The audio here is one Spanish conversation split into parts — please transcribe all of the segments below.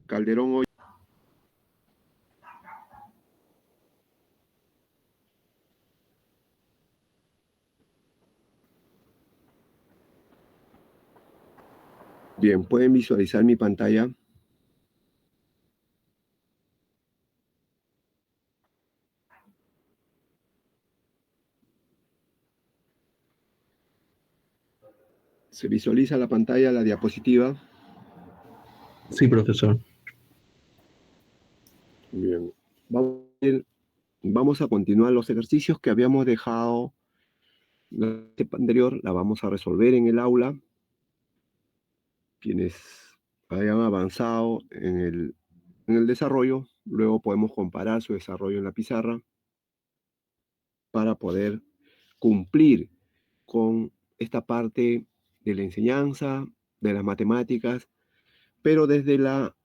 Calderón hoy. Bien, pueden visualizar mi pantalla. ¿Se visualiza la pantalla, la diapositiva? Sí, profesor. Bien, vamos a continuar los ejercicios que habíamos dejado la etapa anterior, la vamos a resolver en el aula. Quienes hayan avanzado en el desarrollo, luego podemos comparar su desarrollo en la pizarra para poder cumplir con esta parte de la enseñanza, de las matemáticas, pero desde la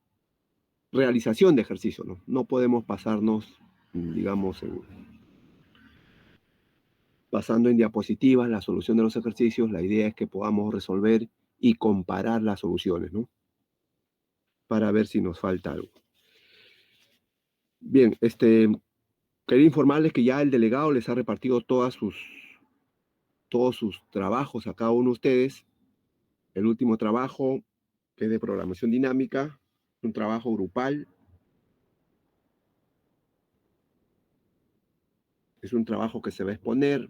realización de ejercicio, ¿no? No podemos pasarnos, digamos, pasando en diapositivas la solución de los ejercicios. La idea es que podamos resolver y comparar las soluciones, ¿no? Para ver si nos falta algo. Bien, quería informarles que ya el delegado les ha repartido todos sus trabajos a cada uno de ustedes. El último trabajo, que es de programación dinámica, un trabajo grupal. Es un trabajo que se va a exponer.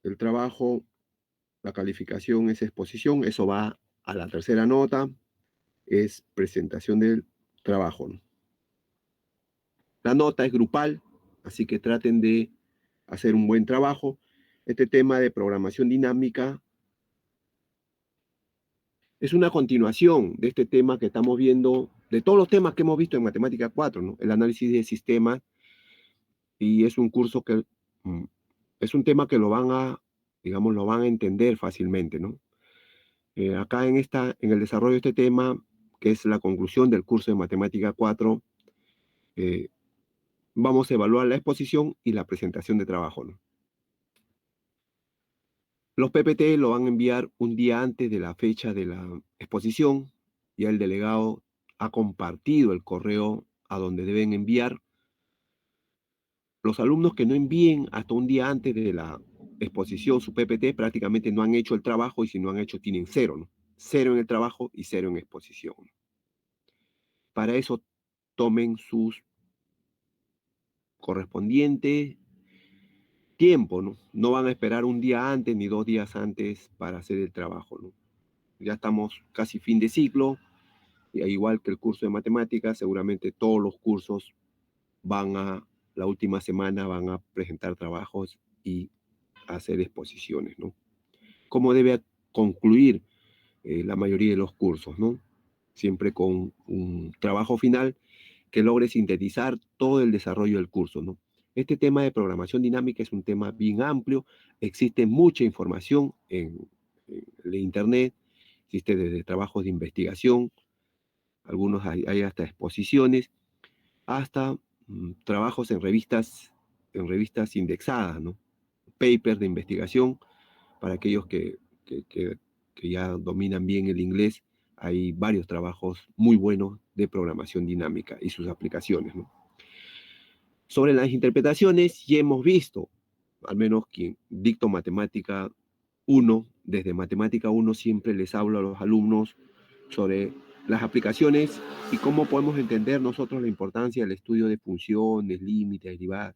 El trabajo, la calificación es exposición, eso va a la tercera nota, es presentación del trabajo, ¿no? La nota es grupal, así que traten de hacer un buen trabajo. Este tema de programación dinámica es una continuación de este tema que estamos viendo, de todos los temas que hemos visto en Matemática 4, ¿no? El análisis de sistemas, y es un curso que es un tema que lo van a entender fácilmente, ¿no? Acá en el desarrollo de este tema, que es la conclusión del curso de Matemática 4, vamos a evaluar la exposición y la presentación de trabajo, ¿no? Los PPT lo van a enviar un día antes de la fecha de la exposición. Ya el delegado ha compartido el correo a donde deben enviar. Los alumnos que no envíen hasta un día antes de la exposición su PPT prácticamente no han hecho el trabajo, y si no han hecho tienen 0, ¿no? 0 en el trabajo y 0 en exposición. Para eso tomen sus correspondientes tiempo, ¿no? No van a esperar un día antes ni 2 días antes para hacer el trabajo, ¿no? Ya estamos casi fin de ciclo, y igual que el curso de matemáticas, seguramente todos los cursos la última semana van a presentar trabajos y hacer exposiciones, ¿no? Cómo debe concluir la mayoría de los cursos, ¿no? Siempre con un trabajo final que logre sintetizar todo el desarrollo del curso, ¿no? Este tema de programación dinámica es un tema bien amplio. Existe mucha información en el Internet. Existe desde trabajos de investigación, algunos hay hasta exposiciones, hasta trabajos en revistas indexadas, ¿no? Papers de investigación para aquellos que ya dominan bien el inglés. Hay varios trabajos muy buenos de programación dinámica y sus aplicaciones, ¿no? Sobre las interpretaciones, ya hemos visto, al menos quien dicto matemática 1, desde matemática 1 siempre les hablo a los alumnos sobre las aplicaciones y cómo podemos entender nosotros la importancia del estudio de funciones, límites, derivadas.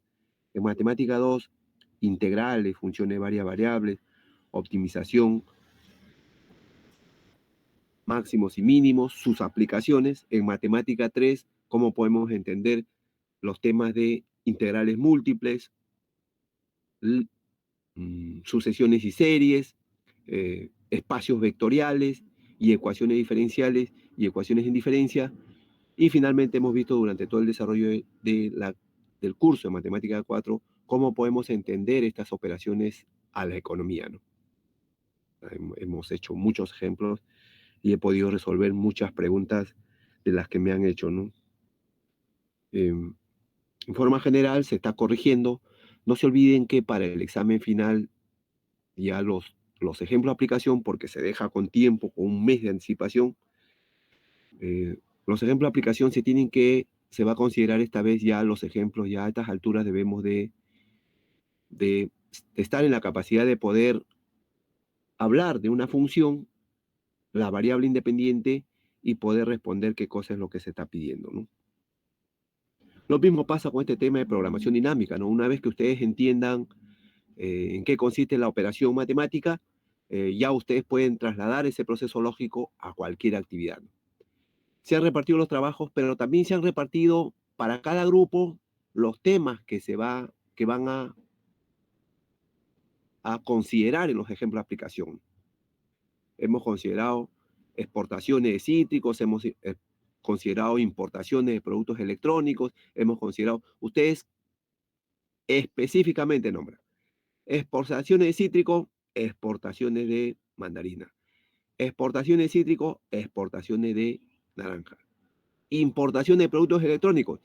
En matemática 2, integrales, funciones de varias variables, optimización, máximos y mínimos, sus aplicaciones. En matemática 3, cómo podemos entender los temas de integrales múltiples, sucesiones y series, espacios vectoriales y ecuaciones diferenciales y ecuaciones en diferencia. Y finalmente hemos visto durante todo el desarrollo del curso de Matemática 4 cómo podemos entender estas operaciones a la economía, ¿no? Hemos hecho muchos ejemplos y he podido resolver muchas preguntas de las que me han hecho, ¿no? En forma general se está corrigiendo. No se olviden que para el examen final ya los ejemplos de aplicación, porque se deja con tiempo, con un mes de anticipación, Los ejemplos de aplicación se va a considerar esta vez ya los ejemplos, ya a estas alturas debemos de estar en la capacidad de poder hablar de una función, la variable independiente, y poder responder qué cosa es lo que se está pidiendo, ¿no? Lo mismo pasa con este tema de programación dinámica, ¿no? Una vez que ustedes entiendan en qué consiste la operación matemática, ya ustedes pueden trasladar ese proceso lógico a cualquier actividad, ¿no? Se han repartido los trabajos, pero también se han repartido para cada grupo los temas que van a considerar en los ejemplos de aplicación. Hemos considerado exportaciones de cítricos, hemos considerado importaciones de productos electrónicos, hemos considerado, ustedes específicamente nombran exportaciones de cítricos, exportaciones de mandarina, exportaciones de cítricos, exportaciones de naranja, importaciones de productos electrónicos,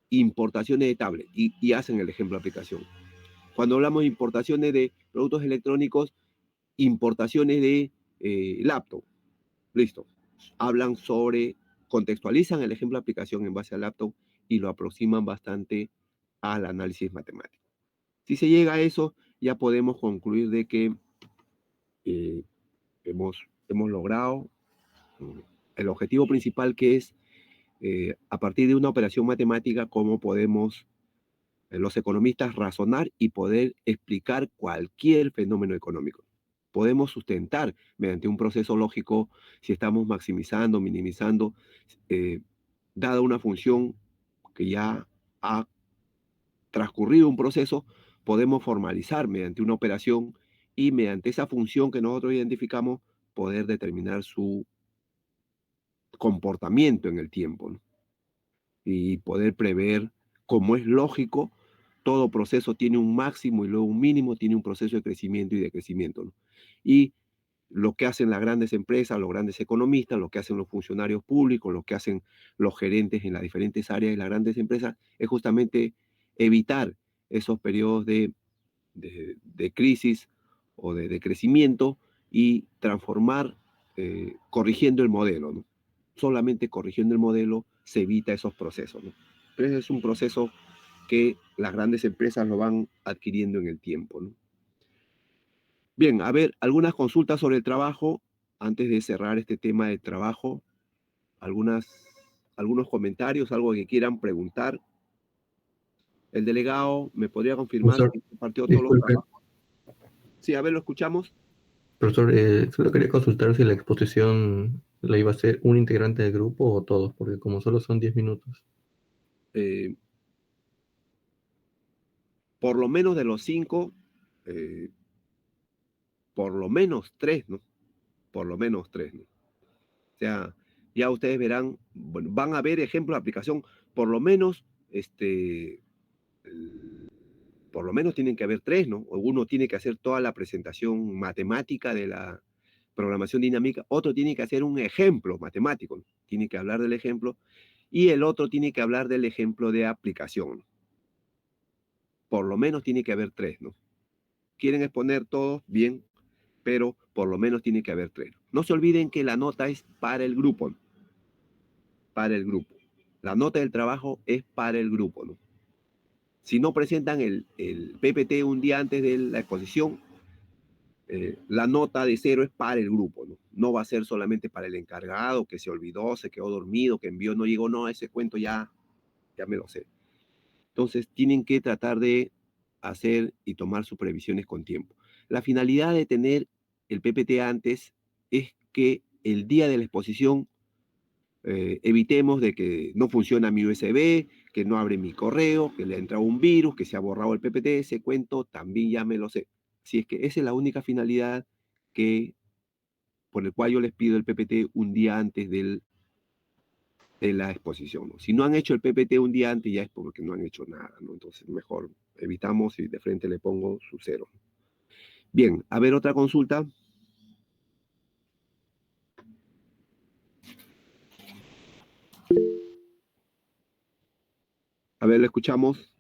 importaciones de tablet, y hacen el ejemplo de aplicación. Cuando hablamos de importaciones de productos electrónicos, importaciones de laptop, listo. Hablan sobre, contextualizan el ejemplo de aplicación en base al laptop y lo aproximan bastante al análisis matemático. Si se llega a eso, ya podemos concluir de que hemos logrado el objetivo principal, que es a partir de una operación matemática, cómo podemos los economistas razonar y poder explicar cualquier fenómeno económico. Podemos sustentar mediante un proceso lógico si estamos maximizando, minimizando, dada una función que ya ha transcurrido un proceso, podemos formalizar mediante una operación y mediante esa función que nosotros identificamos, poder determinar su comportamiento en el tiempo, ¿no? Y poder prever, como es lógico, todo proceso tiene un máximo y luego un mínimo, tiene un proceso de crecimiento y decrecimiento, ¿no? Y lo que hacen las grandes empresas, los grandes economistas, lo que hacen los funcionarios públicos, lo que hacen los gerentes en las diferentes áreas de las grandes empresas, es justamente evitar esos periodos de crisis o de crecimiento y transformar corrigiendo el modelo, ¿no? Solamente corrigiendo el modelo se evita esos procesos, ¿no? Pero ese es un proceso que las grandes empresas lo van adquiriendo en el tiempo, ¿no? Bien, a ver, algunas consultas sobre el trabajo antes de cerrar este tema del trabajo, algunos comentarios, algo que quieran preguntar. El delegado me podría confirmar Profesor, si compartió todos los disculpe, trabajos. Sí, a ver, lo escuchamos. profesor, solo quería consultar si la exposición la iba a hacer un integrante del grupo o todos, porque como solo son 10 minutos. Eh, por lo menos de los 5, eh, por lo menos 3, ¿no? Por lo menos 3, ¿no? O sea, ya ustedes verán, bueno, van a ver ejemplos de aplicación, por lo menos, por lo menos tienen que haber 3, ¿no? Uno tiene que hacer toda la presentación matemática de la programación dinámica, otro tiene que hacer un ejemplo matemático, ¿no? Tiene que hablar del ejemplo, y el otro tiene que hablar del ejemplo de aplicación, ¿no? Por lo menos tiene que haber 3, ¿no? Quieren exponer todos, bien, pero por lo menos tiene que haber 3. No se olviden que la nota es para el grupo, ¿no? Para el grupo. La nota del trabajo es para el grupo, ¿no? Si no presentan el PPT un día antes de la exposición, la nota de 0 es para el grupo, ¿no? No va a ser solamente para el encargado que se olvidó, se quedó dormido, que envió, no llegó, no, ese cuento ya me lo sé. Entonces, tienen que tratar de hacer y tomar sus previsiones con tiempo. La finalidad de tener el PPT antes es que el día de la exposición evitemos de que no funciona mi USB, que no abre mi correo, que le ha entrado un virus, que se ha borrado el PPT, ese cuento también ya me lo sé. Si es que esa es la única finalidad por el cual yo les pido el PPT un día antes de la exposición, ¿no? Si no han hecho el PPT un día antes, ya es porque no han hecho nada, ¿no? Entonces, mejor evitamos y de frente le pongo su 0. Bien, a ver, otra consulta. A ver, lo escuchamos.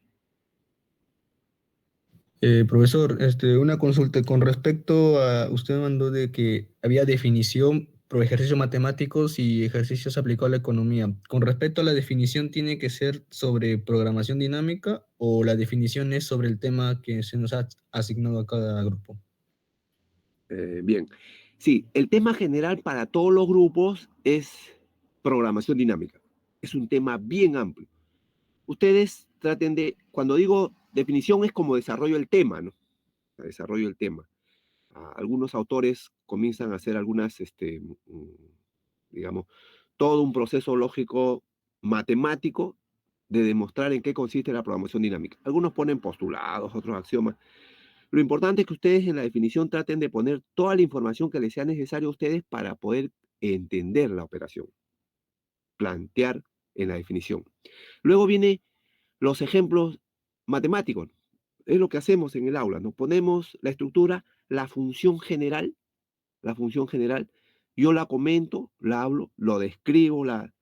Profesor, una consulta con respecto a, usted mandó de que había definición por ejercicios matemáticos y ejercicios aplicados a la economía. Con respecto a la definición, ¿tiene que ser sobre programación dinámica o la definición es sobre el tema que se nos ha asignado a cada grupo? Bien, sí, el tema general para todos los grupos es programación dinámica. Es un tema bien amplio. Ustedes traten de, cuando digo definición es como desarrollo del tema, ¿no? Desarrollo del tema. Algunos autores comienzan a hacer algunas, digamos, todo un proceso lógico matemático de demostrar en qué consiste la programación dinámica. Algunos ponen postulados, otros axiomas. Lo importante es que ustedes en la definición traten de poner toda la información que les sea necesaria a ustedes para poder entender la operación, plantear en la definición. Luego vienen los ejemplos matemáticos. Es lo que hacemos en el aula. Nos ponemos la estructura, la función general, yo la comento, la hablo, lo describo, la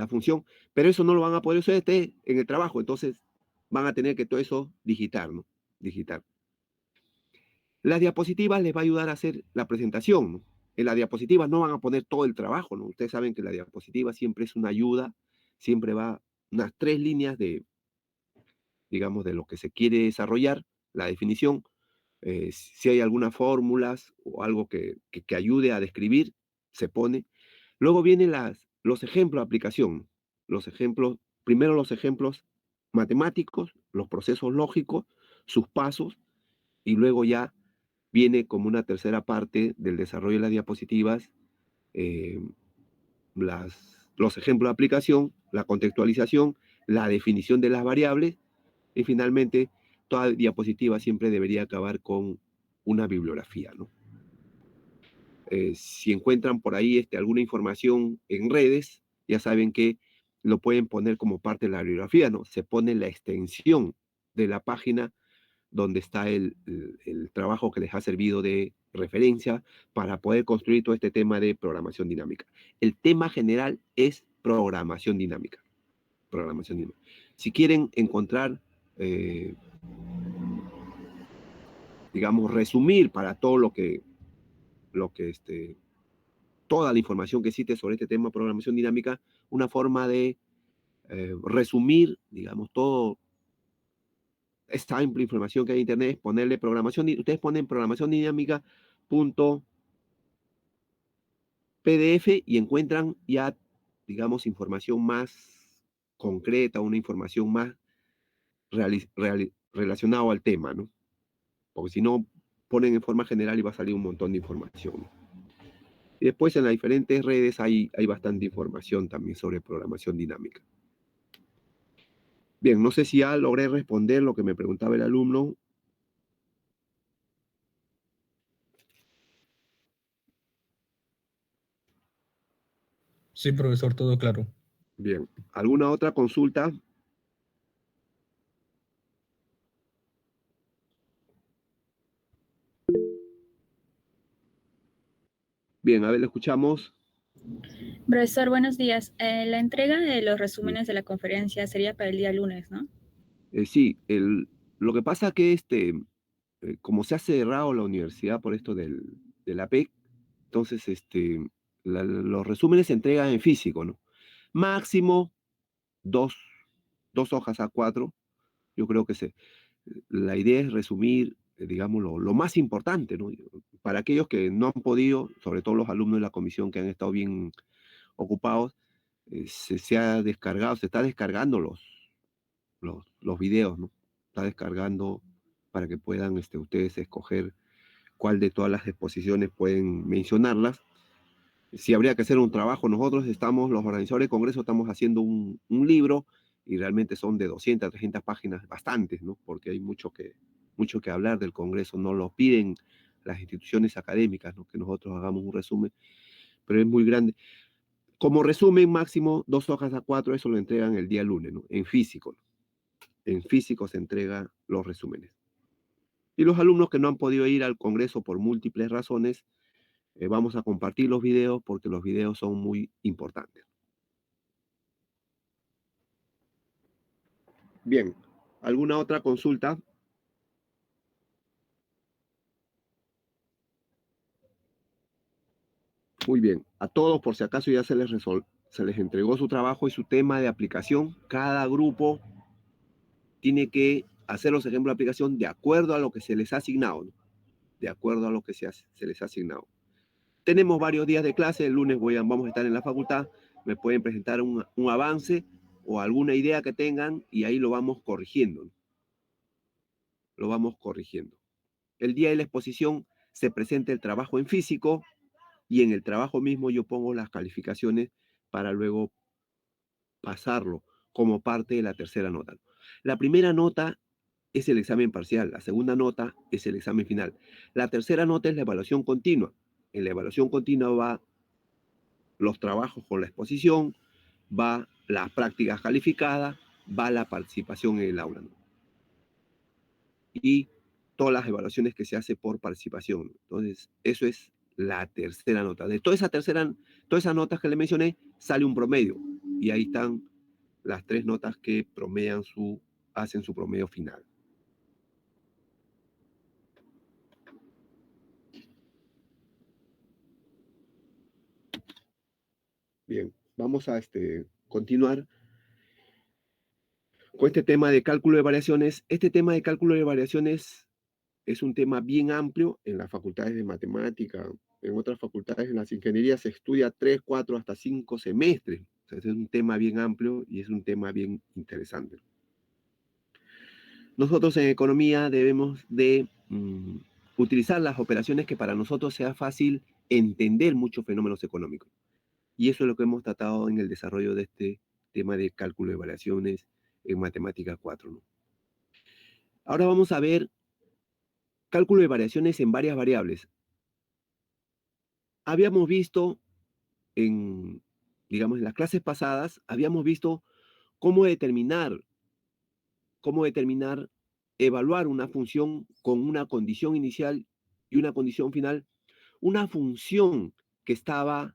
función, pero eso no lo van a poder hacer ustedes en el trabajo, entonces van a tener que todo eso digitar, ¿no? Digitar. Las diapositivas les va a ayudar a hacer la presentación, ¿no? En las diapositivas no van a poner todo el trabajo, ¿no? Ustedes saben que la diapositiva siempre es una ayuda, siempre va unas 3 líneas de, digamos, de lo que se quiere desarrollar, la definición, si hay algunas fórmulas o algo que ayude a describir, se pone. Luego vienen los ejemplos de aplicación. Los ejemplos, primero los ejemplos matemáticos, los procesos lógicos, sus pasos, y luego ya viene como una tercera parte del desarrollo de las diapositivas, eh, los ejemplos de aplicación, la contextualización, la definición de las variables, y finalmente toda diapositiva siempre debería acabar con una bibliografía, ¿no? Si encuentran por ahí alguna información en redes, ya saben que lo pueden poner como parte de la bibliografía, ¿no? Se pone la extensión de la página donde está el trabajo que les ha servido de referencia para poder construir todo este tema de programación dinámica. El tema general es programación dinámica. Programación dinámica. Si quieren encontrar, digamos, resumir para todo toda la información que existe sobre este tema de programación dinámica, una forma de resumir, digamos, todo esta amplia información que hay en Internet es ponerle programación, ustedes ponen programación dinámica .pdf y encuentran ya, digamos, información más concreta, una información más relacionada al tema, ¿no? Porque si no, ponen en forma general y va a salir un montón de información. Y después en las diferentes redes hay bastante información también sobre programación dinámica. Bien, no sé si ya logré responder lo que me preguntaba el alumno. Sí, profesor, todo claro. Bien, ¿alguna otra consulta? Bien, a ver, le escuchamos. Profesor, buenos días. La entrega de los resúmenes de la conferencia sería para el día lunes, ¿no? Sí, lo que pasa que como se ha cerrado la universidad por esto de la PEC, entonces los resúmenes se entregan en físico, ¿no? Máximo dos, 2 hojas A4. Yo creo que la idea es resumir, digamos, lo más importante, ¿no? Para aquellos que no han podido, sobre todo los alumnos de la comisión que han estado bien ocupados, se ha descargado, se está descargando los videos, ¿no? Está descargando para que puedan ustedes escoger cuál de todas las exposiciones pueden mencionarlas. Si habría que hacer un trabajo, nosotros los organizadores del Congreso, estamos haciendo un libro y realmente son de 200, 300 páginas, bastantes, ¿no? Porque hay mucho que hablar del Congreso, no lo piden las instituciones académicas, ¿no? Que nosotros hagamos un resumen, pero es muy grande. Como resumen máximo, 2 hojas A4, eso lo entregan el día lunes, ¿no? En físico, ¿no? En físico se entregan los resúmenes. Y los alumnos que no han podido ir al Congreso por múltiples razones, vamos a compartir los videos porque los videos son muy importantes. Bien, ¿alguna otra consulta? Muy bien. A todos, por si acaso, ya se les entregó su trabajo y su tema de aplicación. Cada grupo tiene que hacer los ejemplos de aplicación de acuerdo a lo que se les ha asignado, ¿no? De acuerdo a lo que se les ha asignado. Tenemos varios días de clase. El lunes vamos a estar en la facultad. Me pueden presentar un avance o alguna idea que tengan y ahí lo vamos corrigiendo, ¿no? Lo vamos corrigiendo. El día de la exposición se presenta el trabajo en físico y en el trabajo mismo yo pongo las calificaciones para luego pasarlo como parte de la tercera nota. La primera nota es el examen parcial, la segunda nota es el examen final. La tercera nota es la evaluación continua. En la evaluación continua va los trabajos con la exposición, va las prácticas calificadas, va la participación en el aula, ¿no? Y todas las evaluaciones que se hace por participación. Entonces, eso es la tercera nota. De todas esas notas que le mencioné, sale un promedio. Y ahí están las 3 notas que hacen su promedio final. Bien, vamos a continuar con este tema de cálculo de variaciones. Este tema de cálculo de variaciones es un tema bien amplio en las facultades de matemática. En otras facultades, en las ingenierías, se estudia 3, 4, hasta 5 semestres. O sea, es un tema bien amplio y es un tema bien interesante. Nosotros en economía debemos de utilizar las operaciones que para nosotros sea fácil entender muchos fenómenos económicos. Y eso es lo que hemos tratado en el desarrollo de este tema de cálculo de variaciones en matemática 4, ¿no? Ahora vamos a ver cálculo de variaciones en varias variables. Habíamos visto digamos, en las clases pasadas, habíamos visto cómo determinar, evaluar una función con una condición inicial y una condición final, una función que estaba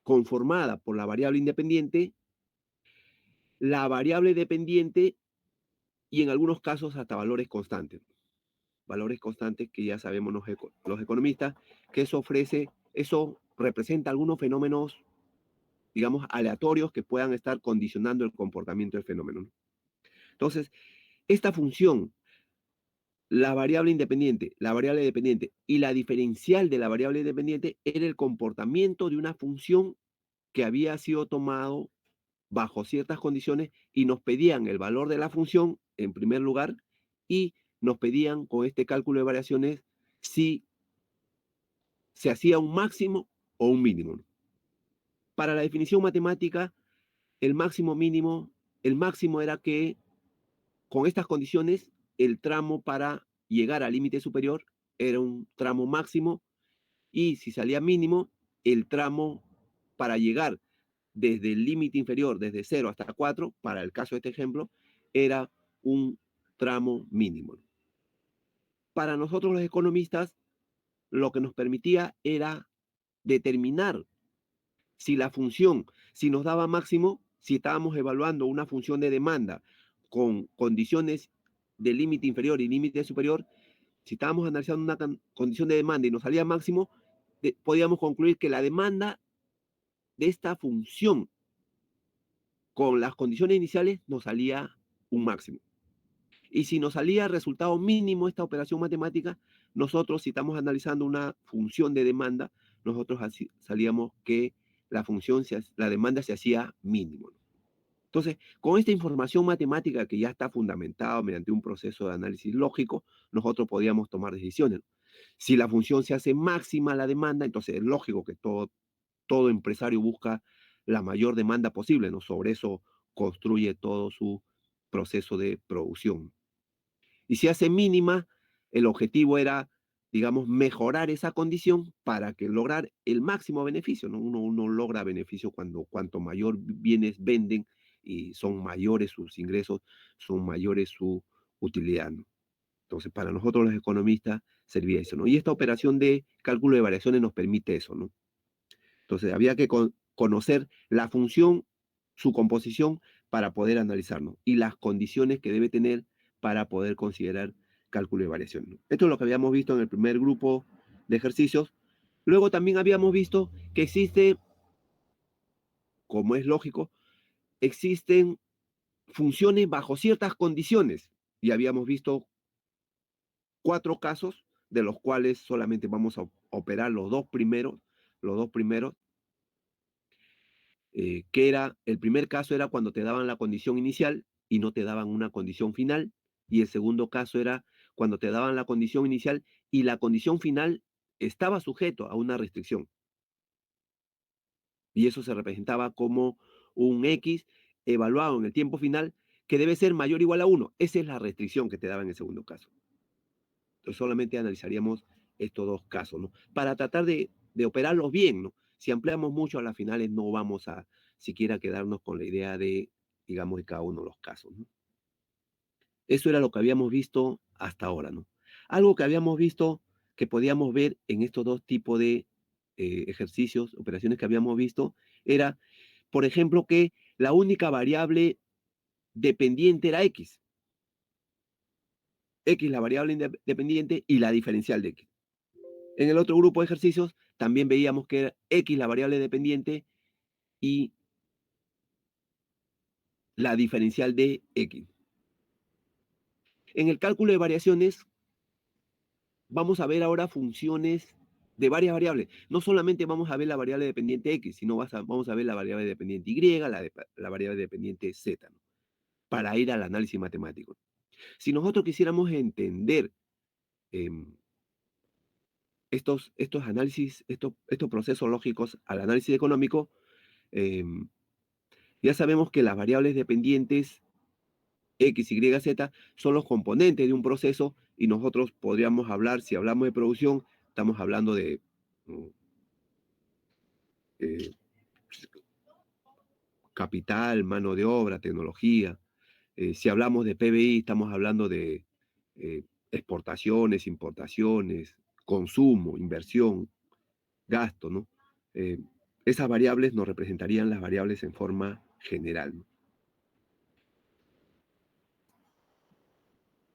conformada por la variable independiente, la variable dependiente y en algunos casos hasta valores constantes. Valores constantes que ya sabemos los economistas, que eso representa algunos fenómenos, digamos, aleatorios que puedan estar condicionando el comportamiento del fenómeno, ¿no? Entonces, esta función, la variable independiente, la variable dependiente y la diferencial de la variable dependiente era el comportamiento de una función que había sido tomado bajo ciertas condiciones y nos pedían el valor de la función en primer lugar y nos pedían con este cálculo de variaciones si se hacía un máximo o un mínimo, ¿no? Para la definición matemática, el máximo era que con estas condiciones el tramo para llegar al límite superior era un tramo máximo y si salía mínimo, el tramo para llegar desde el límite inferior, desde 0 hasta 4, para el caso de este ejemplo, era un tramo mínimo. Para nosotros los economistas, lo que nos permitía era determinar si la función, si nos daba máximo, si estábamos evaluando una función de demanda con condiciones de límite inferior y límite superior, si estábamos analizando una condición de demanda y nos salía máximo, podíamos concluir que la demanda de esta función con las condiciones iniciales nos salía un máximo. Y si nos salía resultado mínimo esta operación matemática, nosotros, si estamos analizando una función de demanda, nosotros salíamos que la demanda se hacía mínimo. Entonces, con esta información matemática que ya está fundamentada mediante un proceso de análisis lógico, nosotros podíamos tomar decisiones. Si la función se hace máxima la demanda, entonces es lógico que todo empresario busca la mayor demanda posible, ¿no? Sobre eso construye todo su proceso de producción. Y si hace mínima, el objetivo era, digamos, mejorar esa condición para que lograr el máximo beneficio, ¿no? Uno logra beneficio cuanto mayor bienes venden y son mayores sus ingresos, son mayores su utilidad, ¿no? Entonces, para nosotros los economistas servía eso, ¿no? Y esta operación de cálculo de variaciones nos permite eso, ¿no? Entonces, había que conocer la función, su composición, para poder analizarlo y las condiciones que debe tener para poder considerar cálculo de variación, ¿no? Esto es lo que habíamos visto en el primer grupo de ejercicios. Luego también habíamos visto que existe, como es lógico, existen funciones bajo ciertas condiciones. Y habíamos visto 4 casos, de los cuales solamente vamos a operar los dos primeros, que era, el primer caso era cuando te daban la condición inicial y no te daban una condición final, y el segundo caso era cuando te daban la condición inicial y la condición final estaba sujeto a una restricción, y eso se representaba como un X evaluado en el tiempo final que debe ser mayor o igual a 1. Esa es la restricción que te daba en el segundo caso. Entonces solamente analizaríamos estos dos casos, ¿no? Para tratar de operarlos bien, ¿no? Si ampliamos mucho a las finales no vamos a siquiera quedarnos con la idea de, digamos, de cada uno de los casos, ¿no? Eso era lo que habíamos visto hasta ahora, ¿no? Algo que habíamos visto que podíamos ver en estos dos tipos de ejercicios, operaciones que habíamos visto, era, por ejemplo, que la única variable dependiente era X. X la variable dependiente y la diferencial de X. En el otro grupo de ejercicios también veíamos que era X la variable dependiente y la diferencial de X. En el cálculo de variaciones vamos a ver ahora funciones de varias variables. No solamente vamos a ver la variable dependiente X, sino vamos a ver la variable dependiente Y, la variable dependiente Z, ¿no? Para ir al análisis matemático. Si nosotros quisiéramos entender estos análisis, estos procesos lógicos al análisis económico, ya sabemos que las variables dependientes X, Y, Z son los componentes de un proceso y nosotros podríamos hablar, si hablamos de producción, estamos hablando de capital, mano de obra, tecnología. Si hablamos de PBI, estamos hablando de exportaciones, importaciones, consumo, inversión, gasto, ¿no? Esas variables nos representarían las variables en forma general, ¿no?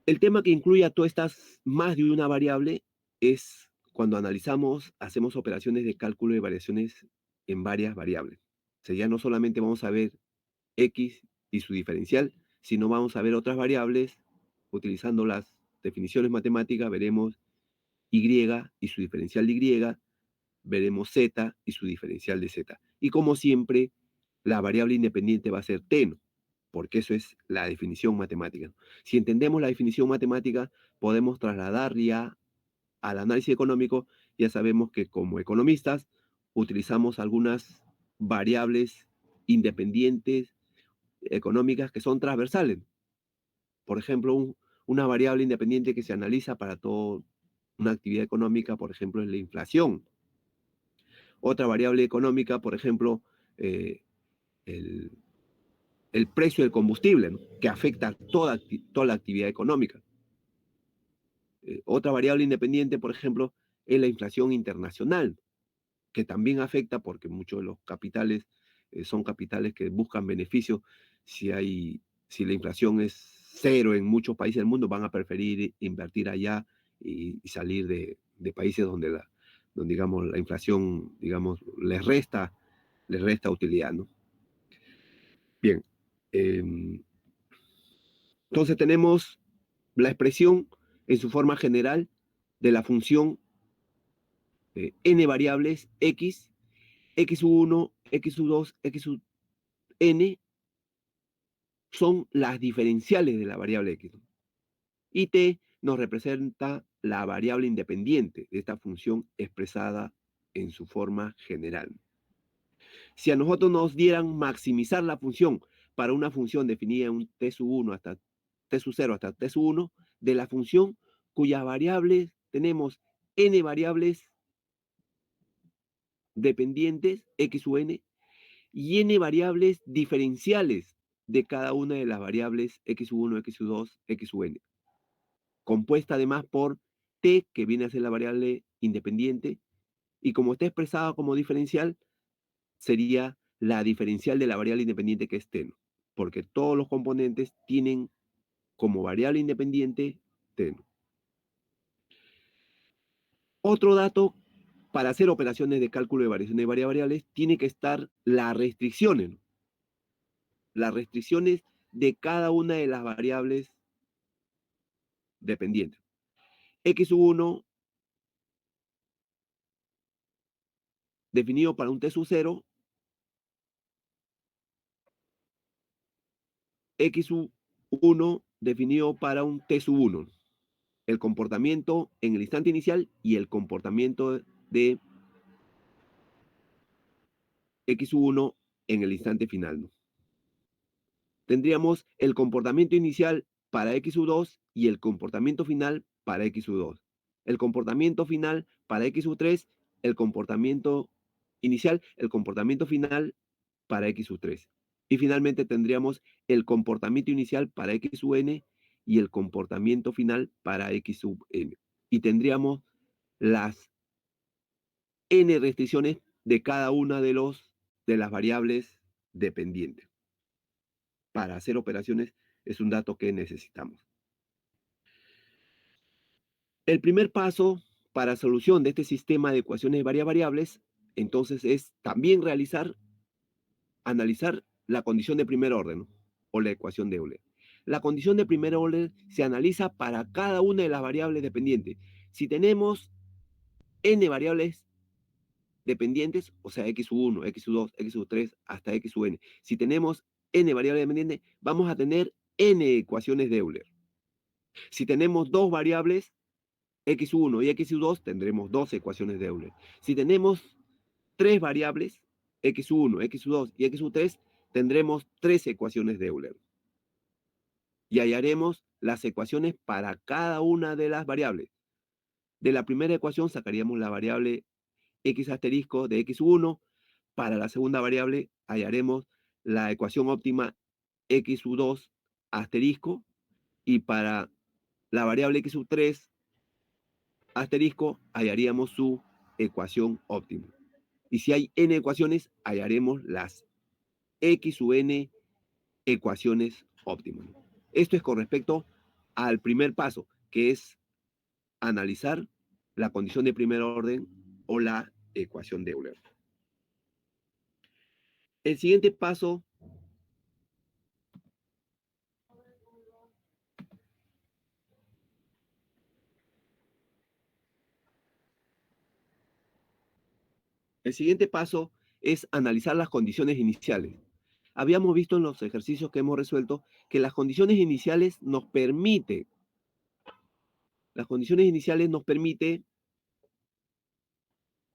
El tema que incluye a todas estas más de una variable es cuando analizamos, hacemos operaciones de cálculo de variaciones en varias variables. O sea, ya no solamente vamos a ver X y su diferencial, sino vamos a ver otras variables utilizando las definiciones matemáticas, veremos Y y su diferencial de Y, veremos Z y su diferencial de Z. Y como siempre, la variable independiente va a ser T, ¿no? Porque eso es la definición matemática. Si entendemos la definición matemática, podemos trasladar ya al análisis económico. Ya sabemos que como economistas utilizamos algunas variables independientes económicas que son transversales. Por ejemplo, una variable independiente que se analiza para toda una actividad económica, por ejemplo, es la inflación. Otra variable económica, por ejemplo, eh, el, el precio del combustible, ¿no? Que afecta toda la actividad económica. Otra variable independiente, por ejemplo, es la inflación internacional, que también afecta porque muchos de los capitales son capitales que buscan beneficios. Si la inflación es cero en muchos países del mundo, van a preferir invertir allá y salir de países donde digamos, la inflación, digamos, les resta utilidad, ¿no? Bien. Entonces tenemos la expresión en su forma general de la función n variables x, x1, x2, xn son las diferenciales de la variable x. Y t nos representa la variable independiente de esta función expresada en su forma general. Si a nosotros nos dieran maximizar la función para una función definida en un t sub 1 hasta t sub 0 hasta t sub 1 de la función cuyas variables tenemos n variables dependientes x sub n y n variables diferenciales de cada una de las variables x sub 1, x sub 2, x sub n, compuesta además por t, que viene a ser la variable independiente, y como está expresada como diferencial, sería la diferencial de la variable independiente que es t, ¿no? Porque todos los componentes tienen como variable independiente t, ¿no? Otro dato para hacer operaciones de cálculo de variaciones de varias variables, tiene que estar las restricciones, ¿no? Las restricciones de cada una de las variables dependientes. X1 definido para un T sub 0, X1 definido para un T sub 1. El comportamiento en el instante inicial y el comportamiento de X1 en el instante final, ¿no? Tendríamos el comportamiento inicial para X2 y el comportamiento final para X2. El comportamiento final para X3, el comportamiento inicial, el comportamiento final para X3. Y finalmente tendríamos el comportamiento inicial para X y el comportamiento final para X(n). Y tendríamos las n restricciones de cada una de las variables dependientes. Para hacer operaciones es un dato que necesitamos. El primer paso para solución de este sistema de ecuaciones de varias variables, entonces, es también analizar la condición de primer orden, ¿no? O la ecuación de Euler. La condición de primer orden se analiza para cada una de las variables dependientes. Si tenemos n variables dependientes, o sea, x1, x2, x3, hasta xn. Si tenemos n variables dependientes, vamos a tener n ecuaciones de Euler. Si tenemos dos variables, x1 y x2, tendremos dos ecuaciones de Euler. Si tenemos tres variables, x1, x2 y x3, tendremos tres ecuaciones de Euler. Y hallaremos las ecuaciones para cada una de las variables. De la primera ecuación sacaríamos la variable x asterisco de x1. Para la segunda variable hallaremos la ecuación óptima x2 asterisco. Y para la variable x3 asterisco hallaríamos su ecuación óptima. Y si hay n ecuaciones, hallaremos las x(n) ecuaciones óptimas. Esto es con respecto al primer paso, que es analizar la condición de primer orden o la ecuación de Euler. El siguiente paso es analizar las condiciones iniciales. Habíamos visto en los ejercicios que hemos resuelto que las condiciones iniciales nos permiten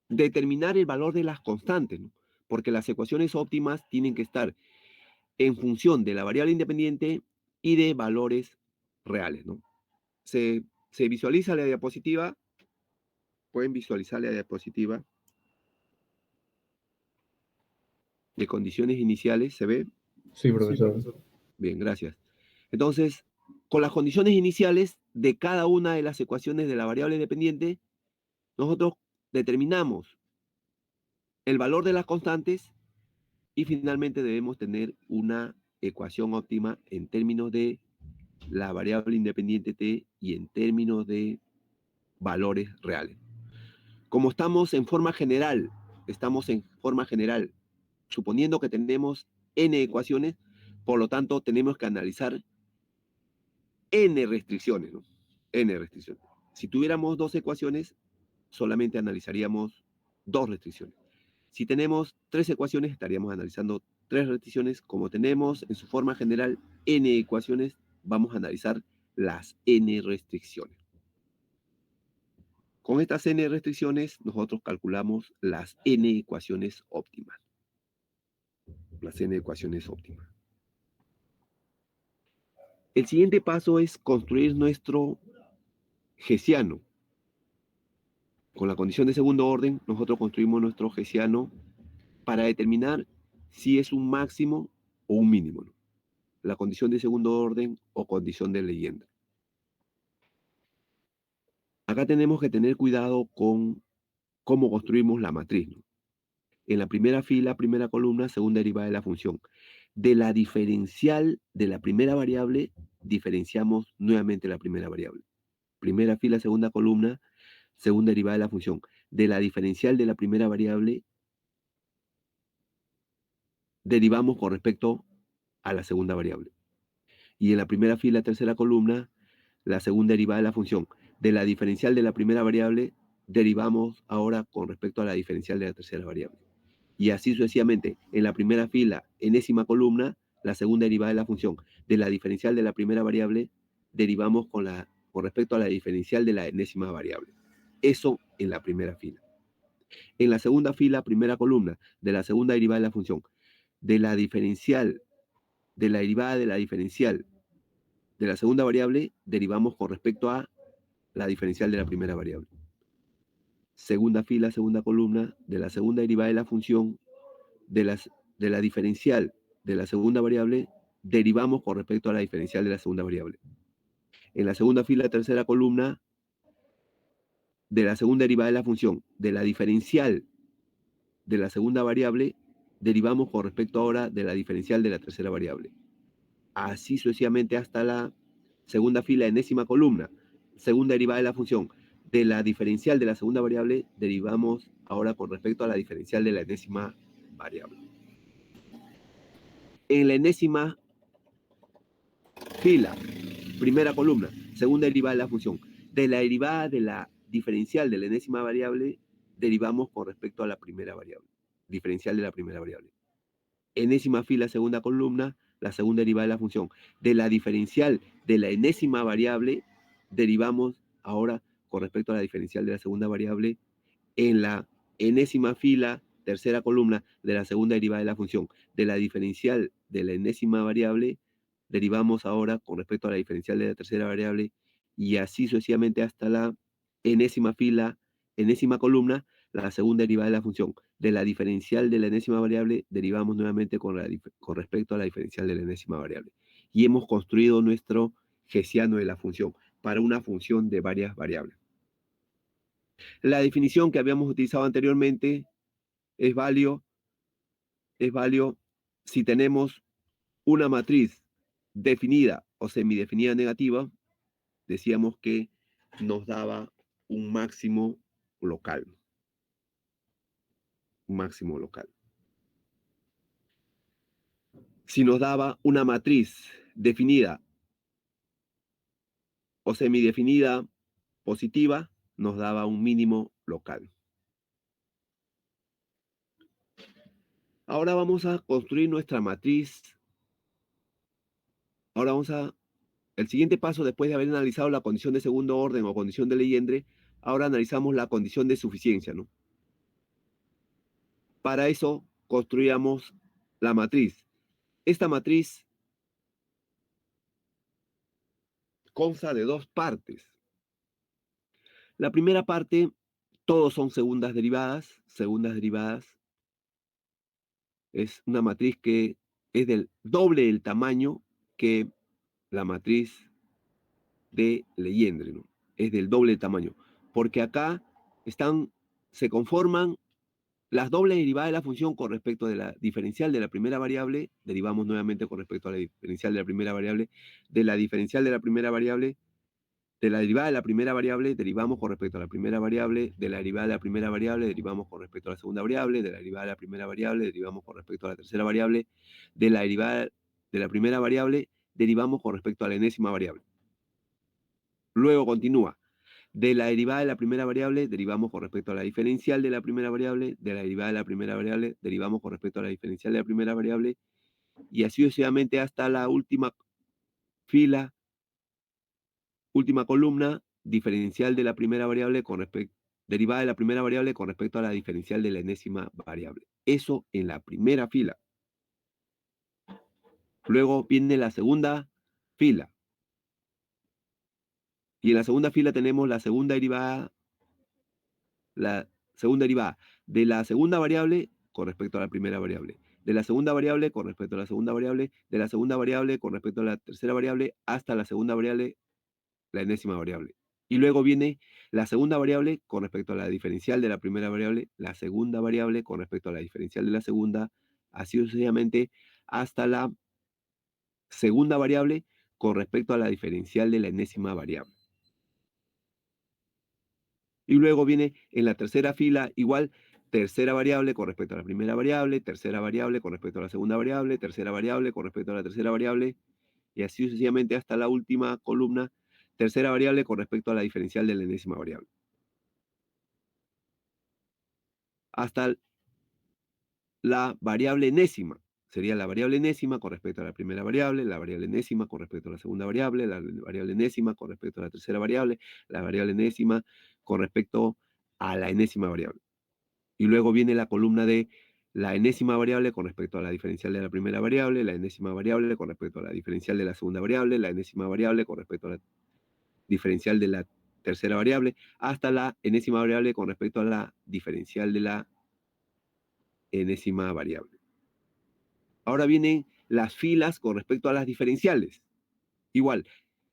determinar el valor de las constantes, ¿no? Porque las ecuaciones óptimas tienen que estar en función de la variable independiente y de valores reales, ¿no? Se visualiza la diapositiva. Pueden visualizar la diapositiva de condiciones iniciales. ¿Se ve? Sí, profesor. Bien, gracias. Entonces, con las condiciones iniciales de cada una de las ecuaciones de la variable dependiente, nosotros determinamos el valor de las constantes y finalmente debemos tener una ecuación óptima en términos de la variable independiente t y en términos de valores reales. Como estamos en forma general, suponiendo que tenemos n ecuaciones, por lo tanto tenemos que analizar n restricciones, ¿no? N restricciones. Si tuviéramos dos ecuaciones, solamente analizaríamos dos restricciones. Si tenemos tres ecuaciones, estaríamos analizando tres restricciones. Como tenemos en su forma general n ecuaciones, vamos a analizar las n restricciones. Con estas n restricciones, nosotros calculamos las n ecuaciones óptimas. Las n ecuaciones óptimas. El siguiente paso es construir nuestro hessiano. Con la condición de segundo orden, nosotros construimos nuestro hessiano para determinar si es un máximo o un mínimo, ¿no? La condición de segundo orden o condición de leyenda. Acá tenemos que tener cuidado con cómo construimos la matriz, ¿no? En la primera fila, primera columna, segunda derivada de la función. De la diferencial de la primera variable, diferenciamos nuevamente la primera variable. Primera fila, segunda columna, segunda derivada de la función. de la diferencial de la primera variable derivamos con respecto a la segunda variable. Y en la primera fila, tercera columna, la segunda derivada de la función. De la diferencial de la primera variable derivamos ahora con respecto a la diferencial de la tercera variable. Y así sucesivamente. En la primera fila, enésima columna, la segunda derivada de la función. De la diferencial de la primera variable derivamos con respecto a la diferencial de la enésima variable. Eso en la primera fila. En la segunda fila, primera columna, de la segunda derivada de la función. De la diferencial, de la derivada de la diferencial de la segunda variable, derivamos con respecto a la diferencial de la primera variable. Segunda fila, segunda columna, de la segunda derivada de la función, de la diferencial de la segunda variable, derivamos con respecto a la diferencial de la segunda variable. En la segunda fila, tercera columna, de la segunda derivada de la función, de la diferencial de la segunda variable, derivamos con respecto ahora de la diferencial de la tercera variable. Así sucesivamente hasta la segunda fila, enésima columna, segunda derivada de la función. De la diferencial de la segunda variable, derivamos ahora con respecto a la diferencial de la enésima variable. En la enésima fila, primera columna, segunda derivada de la función. De la derivada de la diferencial de la enésima variable, derivamos con respecto a la primera variable, diferencial de la primera variable. Enésima fila, segunda columna, la segunda derivada de la función. De la diferencial de la enésima variable, derivamos ahora con respecto a la diferencial de la segunda variable en la enésima fila, tercera columna de la segunda derivada de la función. De la diferencial de la enésima variable, derivamos ahora con respecto a la diferencial de la tercera variable y así sucesivamente hasta la enésima fila, enésima columna, la segunda derivada de la función. De la diferencial de la enésima variable, derivamos nuevamente con respecto a la diferencial de la enésima variable. Y hemos construido nuestro hessiano de la función para una función de varias variables. La definición que habíamos utilizado anteriormente es válido si tenemos una matriz definida o semidefinida negativa, decíamos que nos daba un máximo local. Un máximo local. Si nos daba una matriz definida o semidefinida positiva, nos daba un mínimo local. Ahora vamos a construir nuestra matriz. Ahora el siguiente paso, después de haber analizado la condición de segundo orden o condición de Legendre, ahora analizamos la condición de suficiencia, ¿no? Para eso construíamos la matriz. Esta matriz consta de dos partes. La primera parte, todos son segundas derivadas. Segundas derivadas es una matriz que es del doble del tamaño que la matriz de Legendre, ¿no? Es del doble del tamaño. Porque acá se conforman las dobles derivadas de la función con respecto de la diferencial de la primera variable, derivamos nuevamente con respecto a la diferencial de la primera variable, de la diferencial de la primera variable, de la derivada de la primera variable, derivamos con respecto a la primera variable, de la derivada de la primera variable, derivamos con respecto a la segunda variable, de la derivada de la primera variable, derivamos con respecto a la tercera variable, de la derivada de la primera variable, derivamos con respecto a la enésima variable. Luego continúa. De la derivada de la primera variable, derivamos con respecto a la diferencial de la primera variable, de la derivada de la primera variable, derivamos con respecto a la diferencial de la primera variable, y así sucesivamente hasta la última fila, última columna, diferencial de la primera variable derivada de la primera variable con respecto a la diferencial de la enésima variable. Eso en la primera fila. Luego viene la segunda fila. Y en la segunda fila tenemos la segunda derivada de la segunda variable con respecto a la primera variable, de la segunda variable con respecto a la segunda variable, de la segunda variable con respecto a la tercera variable, hasta la segunda variable, la enésima variable. Y luego viene la segunda variable con respecto a la diferencial de la primera variable, la segunda variable con respecto a la diferencial de la segunda, así sucesivamente hasta la segunda variable con respecto a la diferencial de la enésima variable. Y luego viene en la tercera fila igual tercera variable con respecto a la primera variable, tercera variable con respecto a la segunda variable, tercera variable con respecto a la tercera variable, y así sucesivamente hasta la última columna, tercera variable con respecto a la diferencial de la enésima variable. Hasta la variable enésima. Sería la variable enésima con respecto a la primera variable, la variable enésima con respecto a la segunda variable, la variable enésima con respecto a la tercera variable, la variable enésima con respecto a la enésima variable. Y luego viene la columna de la enésima variable con respecto a la diferencial de la primera variable, la enésima variable con respecto a la diferencial de la segunda variable, la enésima variable con respecto a la diferencial de la tercera variable, hasta la enésima variable con respecto a la diferencial de la enésima variable. Ahora vienen las filas con respecto a las diferenciales. Igual,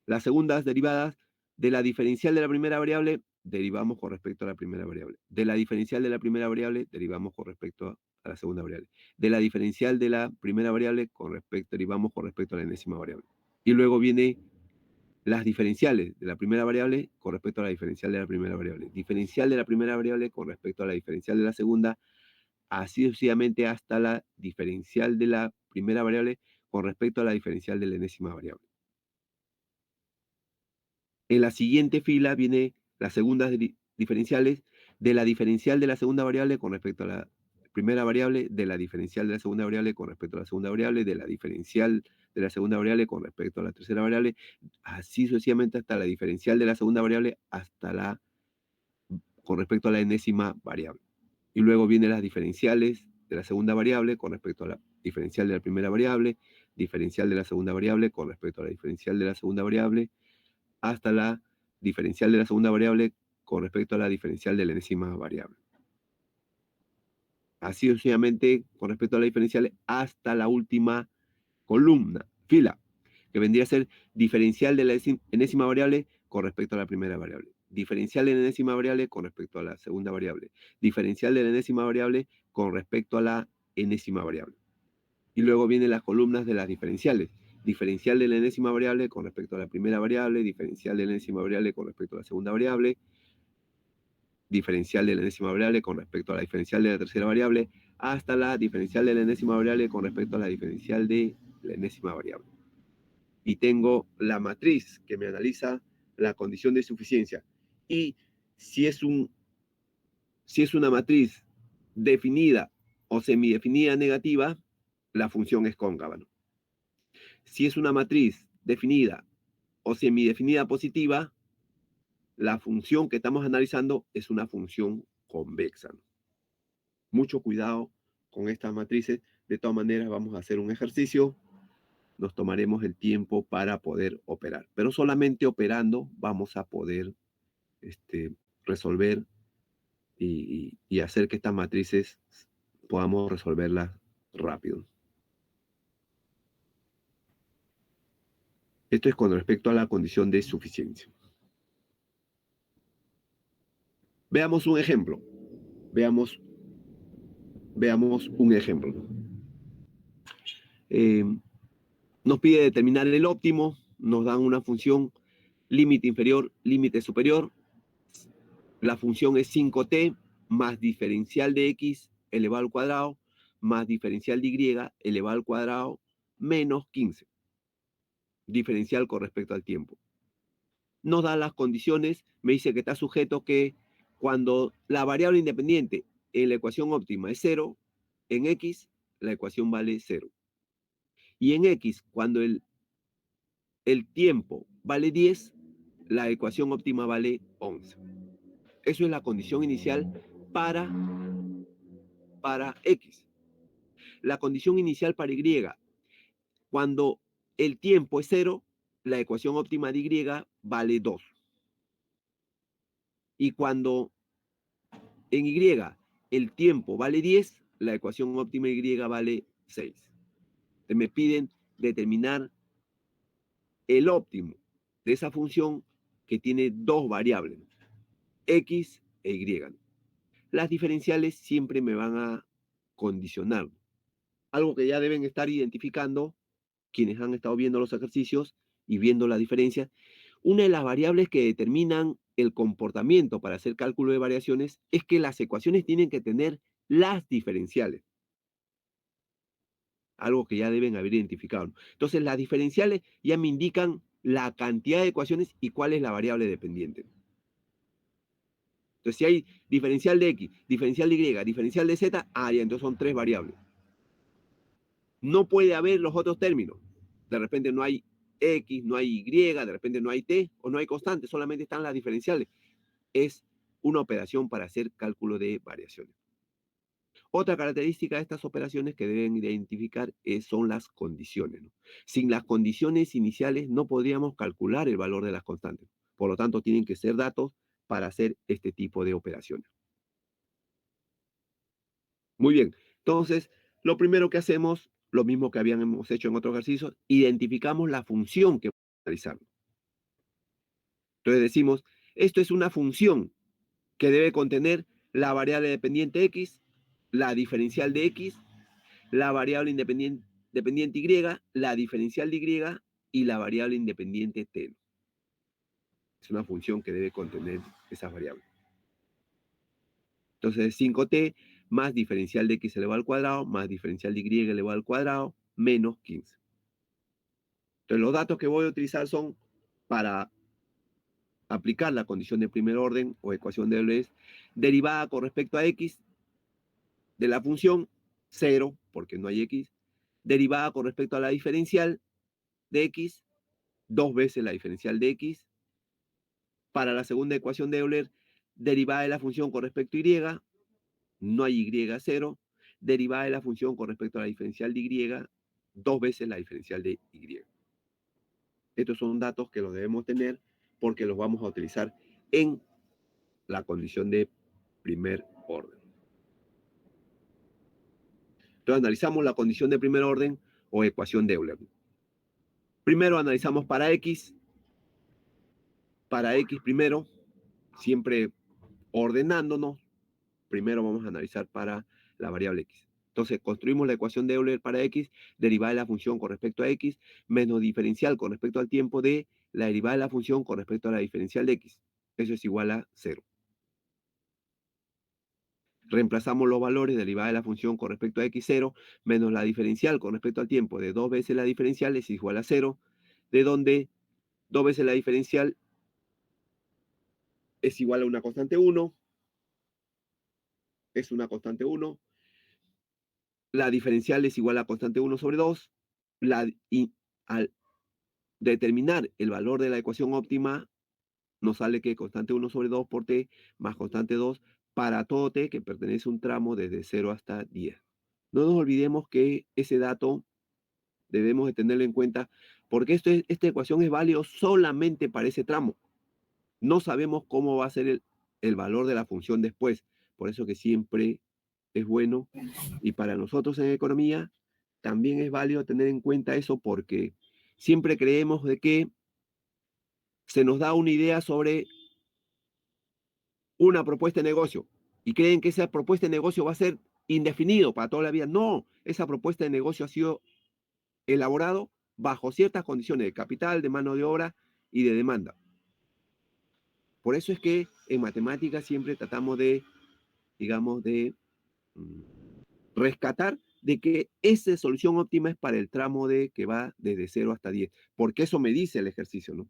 las segundas derivadas de la diferencial de la primera variable, derivamos con respecto a la primera variable. De la diferencial de la primera variable, derivamos con respecto a la segunda variable. De la diferencial de la primera variable, derivamos con respecto a la enésima variable. Y luego viene las diferenciales de la primera variable con respecto a la diferencial de la primera variable. Diferencial de la primera variable con respecto a la diferencial de la segunda, así sucesivamente hasta la diferencial de la primera variable con respecto a la diferencial de la enésima variable. En la siguiente fila viene las segundas diferenciales de la diferencial de la segunda variable con respecto a la primera variable, de la diferencial de la segunda variable con respecto a la segunda variable, de la diferencial de la segunda variable con respecto a la tercera variable, así sucesivamente hasta la diferencial de la segunda variable con respecto a la enésima variable. Y luego vienen las diferenciales de la segunda variable con respecto a la diferencial de la primera variable, diferencial de la segunda variable con respecto a la diferencial de la segunda variable, hasta la diferencial de la segunda variable con respecto a la diferencial de la enésima variable. Así sucesivamente con respecto a la diferencial hasta la última columna, fila, que vendría a ser diferencial de la enésima variable con respecto a la primera variable. Diferencial de la enésima variable con respecto a la segunda variable. Diferencial de la enésima variable con respecto a la enésima variable. Y luego vienen las columnas de las diferenciales. Diferencial de la enésima variable con respecto a la primera variable, diferencial de la enésima variable con respecto a la segunda variable, diferencial de la enésima variable con respecto a la diferencial de la tercera variable, hasta la diferencial de la enésima variable con respecto a la diferencial de la enésima variable. Y tengo la matriz que me analiza la condición de suficiencia. Y si es una matriz definida o semidefinida negativa, la función es cóncava, ¿no? Si es una matriz definida o semidefinida positiva, la función que estamos analizando es una función convexa, ¿no? Mucho cuidado con estas matrices. De todas maneras, vamos a hacer un ejercicio. Nos tomaremos el tiempo para poder operar. Pero solamente operando vamos a poder resolver y hacer que estas matrices podamos resolverlas rápido. Esto es con respecto a la condición de suficiencia. Veamos un ejemplo. Veamos un ejemplo. Nos pide determinar el óptimo. Nos dan una función límite inferior, límite superior. La función es 5t más diferencial de x elevado al cuadrado más diferencial de y elevado al cuadrado menos 15. Diferencial con respecto al tiempo. Nos da las condiciones, me dice que está sujeto que cuando la variable independiente en la ecuación óptima es 0, en x la ecuación vale 0. Y en x, cuando el tiempo vale 10, la ecuación óptima vale 11. Eso es la condición inicial para x. La condición inicial para y, cuando el tiempo es 0, la ecuación óptima de y vale 2. Y cuando en y el tiempo vale 10, la ecuación óptima de y vale 6. Entonces me piden determinar el óptimo de esa función que tiene dos variables, x e y. Las diferenciales siempre me van a condicionar. Algo que ya deben estar identificando quienes han estado viendo los ejercicios y viendo la diferencia. Una de las variables que determinan el comportamiento para hacer cálculo de variaciones es que las ecuaciones tienen que tener las diferenciales. Algo que ya deben haber identificado, ¿no? Entonces, las diferenciales ya me indican la cantidad de ecuaciones y cuál es la variable dependiente. Entonces, si hay diferencial de X, diferencial de Y, diferencial de Z, ya, entonces son 3 variables. No puede haber los otros términos. De repente no hay X, no hay Y, de repente no hay T o no hay constante, solamente están las diferenciales. Es una operación para hacer cálculo de variaciones. Otra característica de estas operaciones que deben identificar son las condiciones, ¿no? Sin las condiciones iniciales no podríamos calcular el valor de las constantes. Por lo tanto, tienen que ser datos para hacer este tipo de operaciones. Muy bien. Entonces, lo primero que hacemos, lo mismo que habíamos hecho en otros ejercicios, identificamos la función que vamos a analizar. Entonces decimos, esto es una función que debe contener la variable dependiente X, la diferencial de X, la variable dependiente Y, la diferencial de Y y la variable independiente T. Es una función que debe contener esas variables. Entonces, 5t más diferencial de X elevado al cuadrado, más diferencial de Y elevado al cuadrado, menos 15. Entonces, los datos que voy a utilizar son para aplicar la condición de primer orden o ecuación de Euler, derivada con respecto a X de la función 0, porque no hay X, derivada con respecto a la diferencial de X, 2 veces la diferencial de X. Para la segunda ecuación de Euler, derivada de la función con respecto a Y, no hay Y, 0. Derivada de la función con respecto a la diferencial de Y, 2 veces la diferencial de Y. Estos son datos que los debemos tener porque los vamos a utilizar en la condición de primer orden. Entonces analizamos la condición de primer orden o ecuación de Euler. Primero analizamos para X. Para X primero, siempre ordenándonos. Primero vamos a analizar para la variable X. Entonces construimos la ecuación de Euler para X, derivada de la función con respecto a X, menos diferencial con respecto al tiempo de la derivada de la función con respecto a la diferencial de X. Eso es igual a 0. Reemplazamos los valores, derivada de la función con respecto a x0, menos la diferencial con respecto al tiempo de 2 veces la diferencial es igual a 0, de donde 2 veces la diferencial es igual a una constante 1, es una constante 1, la diferencial es igual a constante 1 sobre 2, y al determinar el valor de la ecuación óptima, nos sale que constante 1 sobre 2 por t más constante 2 para todo t que pertenece a un tramo desde 0 hasta 10. No nos olvidemos que ese dato debemos de tenerlo en cuenta porque esta ecuación es válida solamente para ese tramo. No sabemos cómo va a ser el valor de la función después. Por eso que siempre es bueno. Y para nosotros en economía también es válido tener en cuenta eso porque siempre creemos de que se nos da una idea sobre una propuesta de negocio y creen que esa propuesta de negocio va a ser indefinido para toda la vida. No, esa propuesta de negocio ha sido elaborado bajo ciertas condiciones de capital, de mano de obra y de demanda. Por eso es que en matemáticas siempre tratamos de, digamos, de rescatar de que esa solución óptima es para el tramo de que va desde 0 hasta 10, porque eso me dice el ejercicio, ¿no?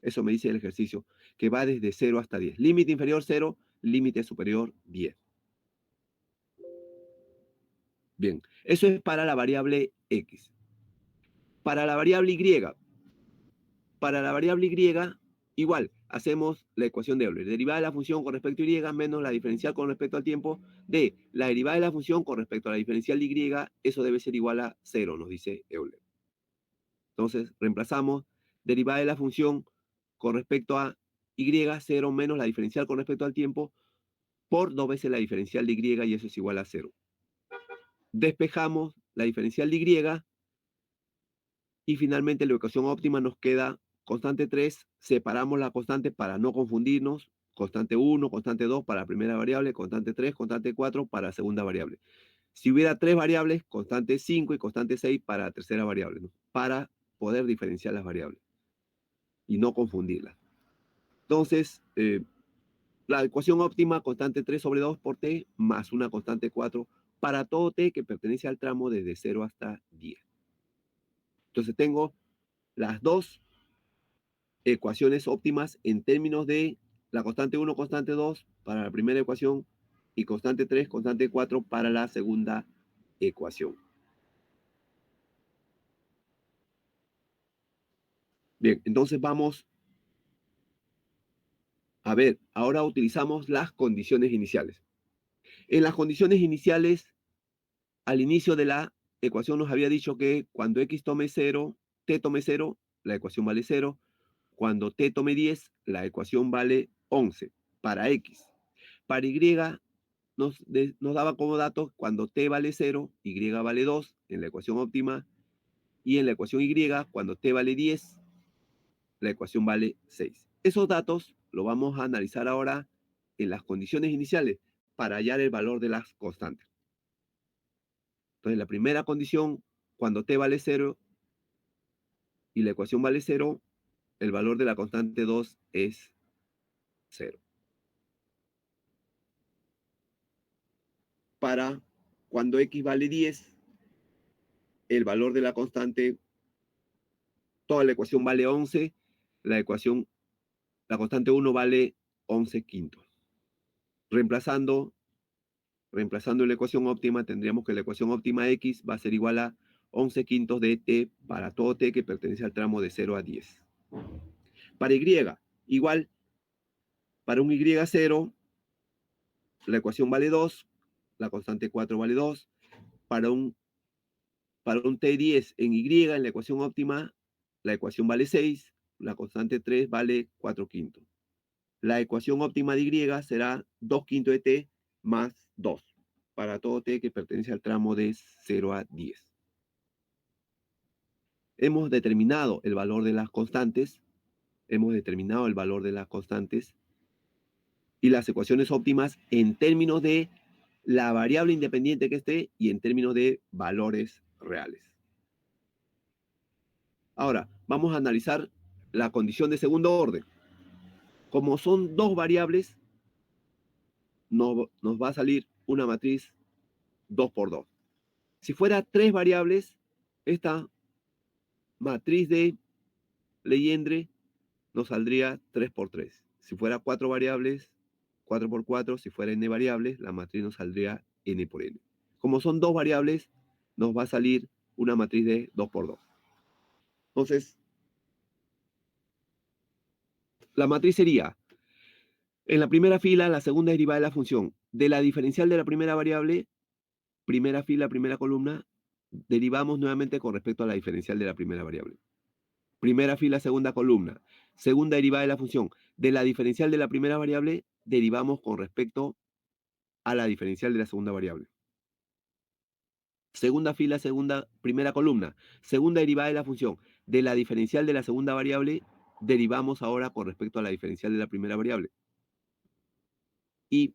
Eso me dice el ejercicio, que va desde 0 hasta 10. Límite inferior 0, límite superior 10. Bien, eso es para la variable X. Para la variable Y, igual, hacemos la ecuación de Euler. Derivada de la función con respecto a Y menos la diferencial con respecto al tiempo de la derivada de la función con respecto a la diferencial de Y, eso debe ser igual a 0, nos dice Euler. Entonces, reemplazamos derivada de la función con respecto a Y, 0 menos la diferencial con respecto al tiempo por 2 veces la diferencial de Y y eso es igual a 0. Despejamos la diferencial de Y finalmente la ecuación óptima nos queda constante 3, separamos la constante para no confundirnos, constante 1, constante 2 para la primera variable, constante 3, constante 4 para la segunda variable. Si hubiera 3 variables, constante 5 y constante 6 para la tercera variable, ¿no? Para poder diferenciar las variables y no confundirlas. Entonces, la ecuación óptima, constante 3 sobre 2 por t, más una constante 4 para todo t que pertenece al tramo desde 0 hasta 10. Entonces tengo las dos ecuaciones óptimas en términos de la constante 1, constante 2 para la primera ecuación y constante 3, constante 4 para la segunda ecuación. Bien, entonces vamos a ver, ahora utilizamos las condiciones iniciales. En las condiciones iniciales, al inicio de la ecuación nos había dicho que cuando x tome 0, t tome 0, la ecuación vale 0. Cuando t tome 10, la ecuación vale 11 para x. Para y nos daba como datos cuando t vale 0, y vale 2 en la ecuación óptima, y en la ecuación y, cuando t vale 10, la ecuación vale 6. Esos datos los vamos a analizar ahora en las condiciones iniciales para hallar el valor de las constantes. Entonces, la primera condición, cuando t vale 0 y la ecuación vale 0, el valor de la constante 2 es 0. Para cuando x vale 10, el valor de la constante, toda la ecuación vale 11, la constante 1 vale 11 quintos. Reemplazando la ecuación óptima, tendríamos que la ecuación óptima x va a ser igual a 11 quintos de t para todo t que pertenece al tramo de 0 a 10. Para y, igual, para un y0, la ecuación vale 2, la constante 4 vale 2. Para un t10 en y, en la ecuación óptima, la ecuación vale 6, la constante 3 vale 4 quintos. La ecuación óptima de y será 2 quintos de t más 2 para todo t que pertenece al tramo de 0 a 10. Hemos determinado el valor de las constantes. Y las ecuaciones óptimas en términos de la variable independiente que esté y en términos de valores reales. Ahora, vamos a analizar la condición de segundo orden. Como son dos variables, nos va a salir una matriz 2 por 2. Si fuera tres variables, esta matriz de Legendre nos saldría 3 por 3. Si fuera 4 variables, 4 por 4. Si fuera n variables, la matriz nos saldría n por n. Como son dos variables, nos va a salir una matriz de 2 por 2. Entonces, la matriz sería, en la primera fila, la segunda derivada de la función de la diferencial de la primera variable, primera fila, primera columna, derivamos nuevamente con respecto a la diferencial de la primera variable. Primera fila, segunda columna, segunda derivada de la función de la diferencial de la primera variable, derivamos con respecto a la diferencial de la segunda variable. Segunda fila, primera columna, segunda derivada de la función de la diferencial de la segunda variable, derivamos ahora con respecto a la diferencial de la primera variable. Y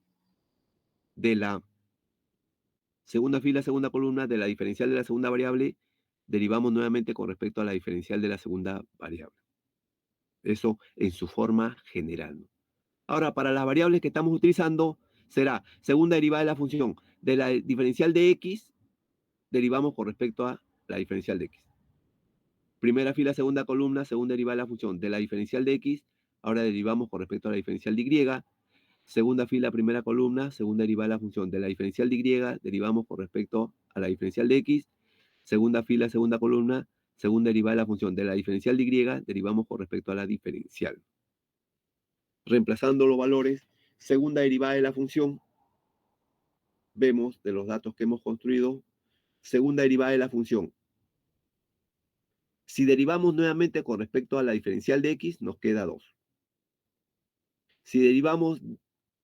de la segunda fila, segunda columna, de la diferencial de la segunda variable, derivamos nuevamente con respecto a la diferencial de la segunda variable. Eso en su forma general. Ahora, para las variables que estamos utilizando, será segunda derivada de la función de la diferencial de x, derivamos con respecto a la diferencial de x. Primera fila, segunda columna, segunda derivada de la función de la diferencial de x, ahora derivamos con respecto a la diferencial de y. Segunda fila, primera columna, segunda derivada de la función de la diferencial de y, derivamos con respecto a la diferencial de x. Segunda fila, segunda columna, segunda derivada de la función de la diferencial de y, derivamos con respecto a la diferencial. Reemplazando los valores, segunda derivada de la función, vemos de los datos que hemos construido, segunda derivada de la función. Si derivamos nuevamente con respecto a la diferencial de x, nos queda 2. Si derivamos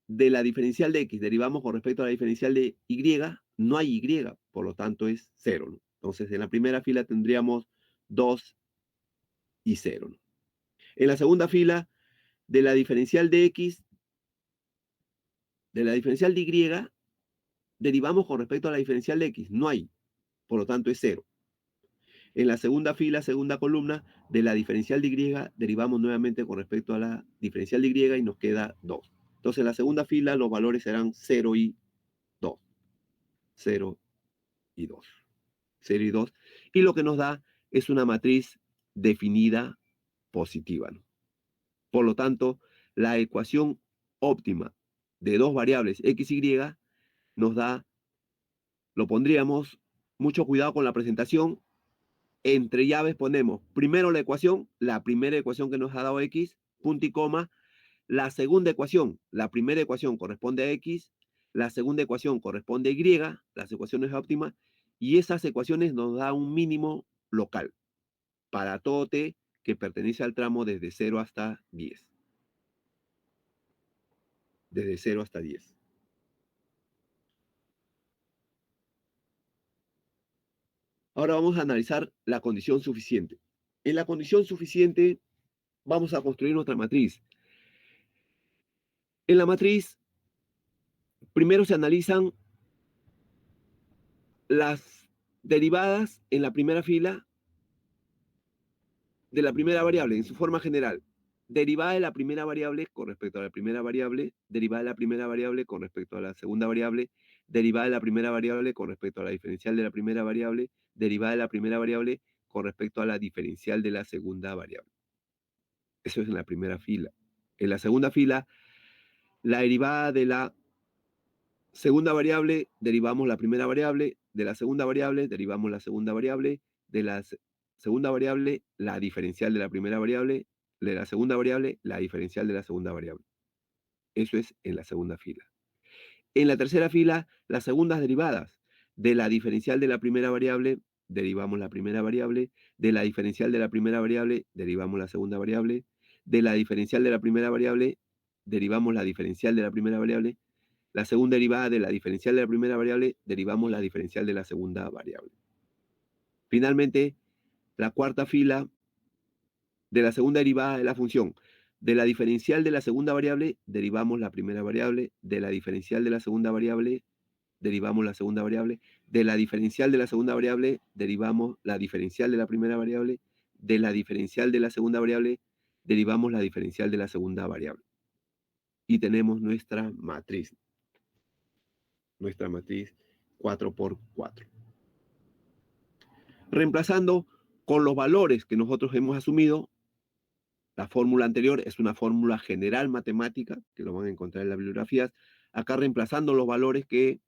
de la diferencial de x, derivamos con respecto a la diferencial de y, no hay y, por lo tanto es 0, ¿no? Entonces, en la primera fila tendríamos 2 y 0, ¿no? En la segunda fila, de la diferencial de x, de la diferencial de y, derivamos con respecto a la diferencial de x, no hay, por lo tanto es 0. En la segunda fila, segunda columna, de la diferencial de Y, derivamos nuevamente con respecto a la diferencial de Y y nos queda 2. Entonces, en la segunda fila, los valores serán 0 y 2. 0 y 2. 0 y 2. Y lo que nos da es una matriz definida positiva, ¿no? Por lo tanto, la ecuación óptima de dos variables X y Y nos da, lo pondríamos, mucho cuidado con la presentación. Entre llaves ponemos primero la primera ecuación que nos ha dado X, punto y coma. La segunda ecuación, la primera ecuación corresponde a X, la segunda ecuación corresponde a Y, las ecuaciones óptimas, y esas ecuaciones nos da un mínimo local para todo T que pertenece al tramo desde 0 hasta 10. Desde 0 hasta 10. Ahora vamos a analizar la condición suficiente. En la condición suficiente vamos a construir nuestra matriz. En la matriz, primero se analizan las derivadas en la primera fila de la primera variable en su forma general. Derivada de la primera variable con respecto a la primera variable, derivada de la primera variable con respecto a la segunda variable, derivada de la primera variable con respecto a la diferencial de la primera variable, derivada de la primera variable con respecto a la diferencial de la segunda variable. Eso es en la primera fila. En la segunda fila, la derivada de la segunda variable, derivamos la primera variable, de la segunda variable, derivamos la segunda variable, de la segunda variable, la diferencial de la primera variable, de la segunda variable, la diferencial de la segunda variable. Eso es en la segunda fila. En la tercera fila, las segundas derivadas. De la diferencial de la primera variable, derivamos la primera variable. De la diferencial de la primera variable, derivamos la segunda variable. De la diferencial de la primera variable, derivamos la diferencial de la primera variable. La segunda derivada de la diferencial de la primera variable, derivamos la diferencial de la segunda variable. Finalmente, la cuarta fila de la segunda derivada de la función. De la diferencial de la segunda variable, derivamos la primera variable. De la diferencial de la segunda variable, derivamos la segunda variable. De la diferencial de la segunda variable, derivamos la diferencial de la primera variable. De la diferencial de la segunda variable, derivamos la diferencial de la segunda variable. Y tenemos nuestra matriz. Nuestra matriz 4×4. Reemplazando con los valores que nosotros hemos asumido, la fórmula anterior es una fórmula general matemática, que lo van a encontrar en las bibliografías. Acá reemplazando los valores que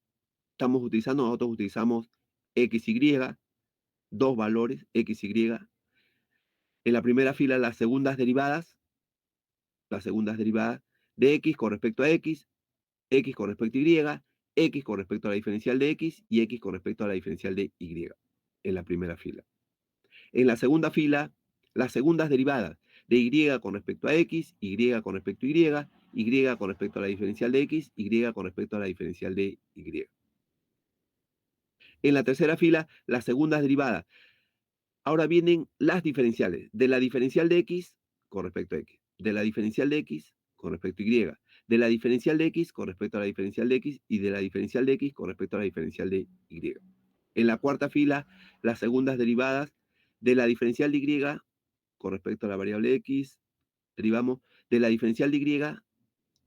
estamos utilizando, nosotros utilizamos XY, dos valores, XY. En la primera fila las segundas derivadas de X con respecto a X, X con respecto a Y, X con respecto a la diferencial de X y X con respecto a la diferencial de Y, en la primera fila. En la segunda fila, las segundas derivadas de Y con respecto a X, Y con respecto a Y, Y con respecto a la diferencial de X, Y con respecto a la diferencial de Y. En la tercera fila, las segundas derivadas. Ahora vienen las diferenciales de la diferencial de X con respecto a X, de la diferencial de X con respecto a Y, de la diferencial de X con respecto a la diferencial de X y de la diferencial de X con respecto a la diferencial de Y. En la cuarta fila, las segundas derivadas de la diferencial de Y con respecto a la variable X, derivamos de la diferencial de Y,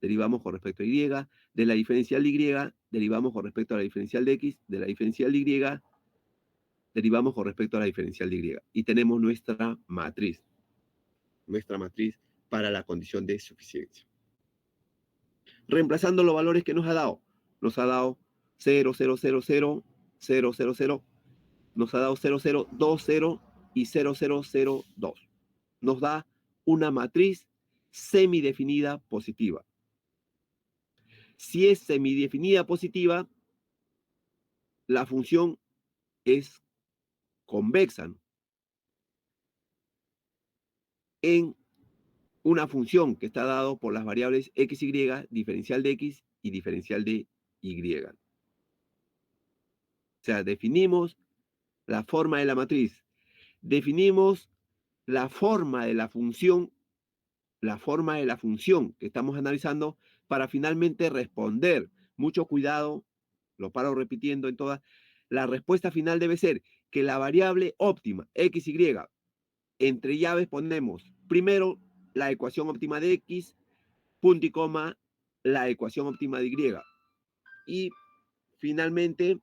derivamos con respecto a Y, de la diferencial de Y, derivamos con respecto a la diferencial de X, de la diferencial de Y, derivamos con respecto a la diferencial de Y. Y tenemos nuestra matriz para la condición de suficiencia. Reemplazando los valores que nos ha dado 0, 0, 0, 0, 0, 0, 0, nos ha dado 0, 0, 2, 0 y 0, 0, 0, 2. Nos da una matriz semidefinida positiva. Si es semidefinida positiva, la función es convexa, ¿no?, en una función que está dado por las variables x, y, diferencial de x y diferencial de y. O sea, definimos la forma de la matriz, definimos la forma de la función que estamos analizando para finalmente responder. Mucho cuidado, lo paro repitiendo en todas. La respuesta final debe ser que la variable óptima, x, y, entre llaves ponemos primero la ecuación óptima de x, punto y coma, la ecuación óptima de y. Y finalmente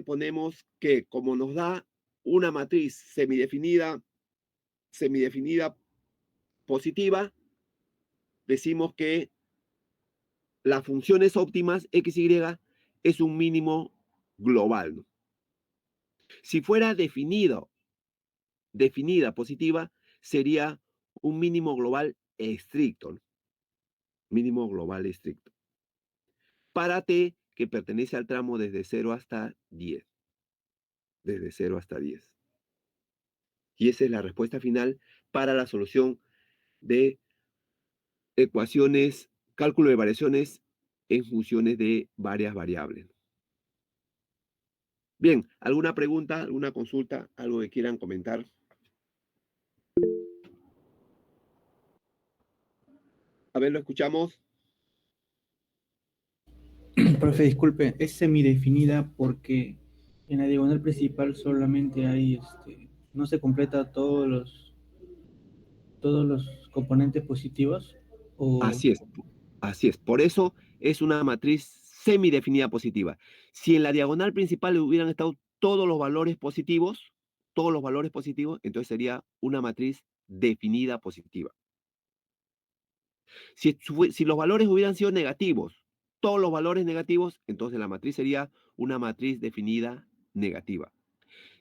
ponemos que como nos da una matriz semidefinida positiva, decimos que las funciones óptimas x, y es un mínimo global, ¿no? Si fuera definida positiva, sería un mínimo global estricto, ¿no? Mínimo global estricto. Para t que pertenece al tramo desde 0 hasta 10. Desde 0 hasta 10. Y esa es la respuesta final para la solución de ecuaciones, cálculo de variaciones en funciones de varias variables. Bien, ¿alguna pregunta, alguna consulta, algo que quieran comentar? A ver, lo escuchamos. Profe, disculpe, es semidefinida porque en la diagonal principal solamente hay, no se completa todos los componentes positivos o Así es, así es. Por eso es una matriz semidefinida positiva. Si en la diagonal principal hubieran estado todos los valores positivos, entonces sería una matriz definida positiva. Si los valores hubieran sido negativos, todos los valores negativos, entonces la matriz sería una matriz definida negativa.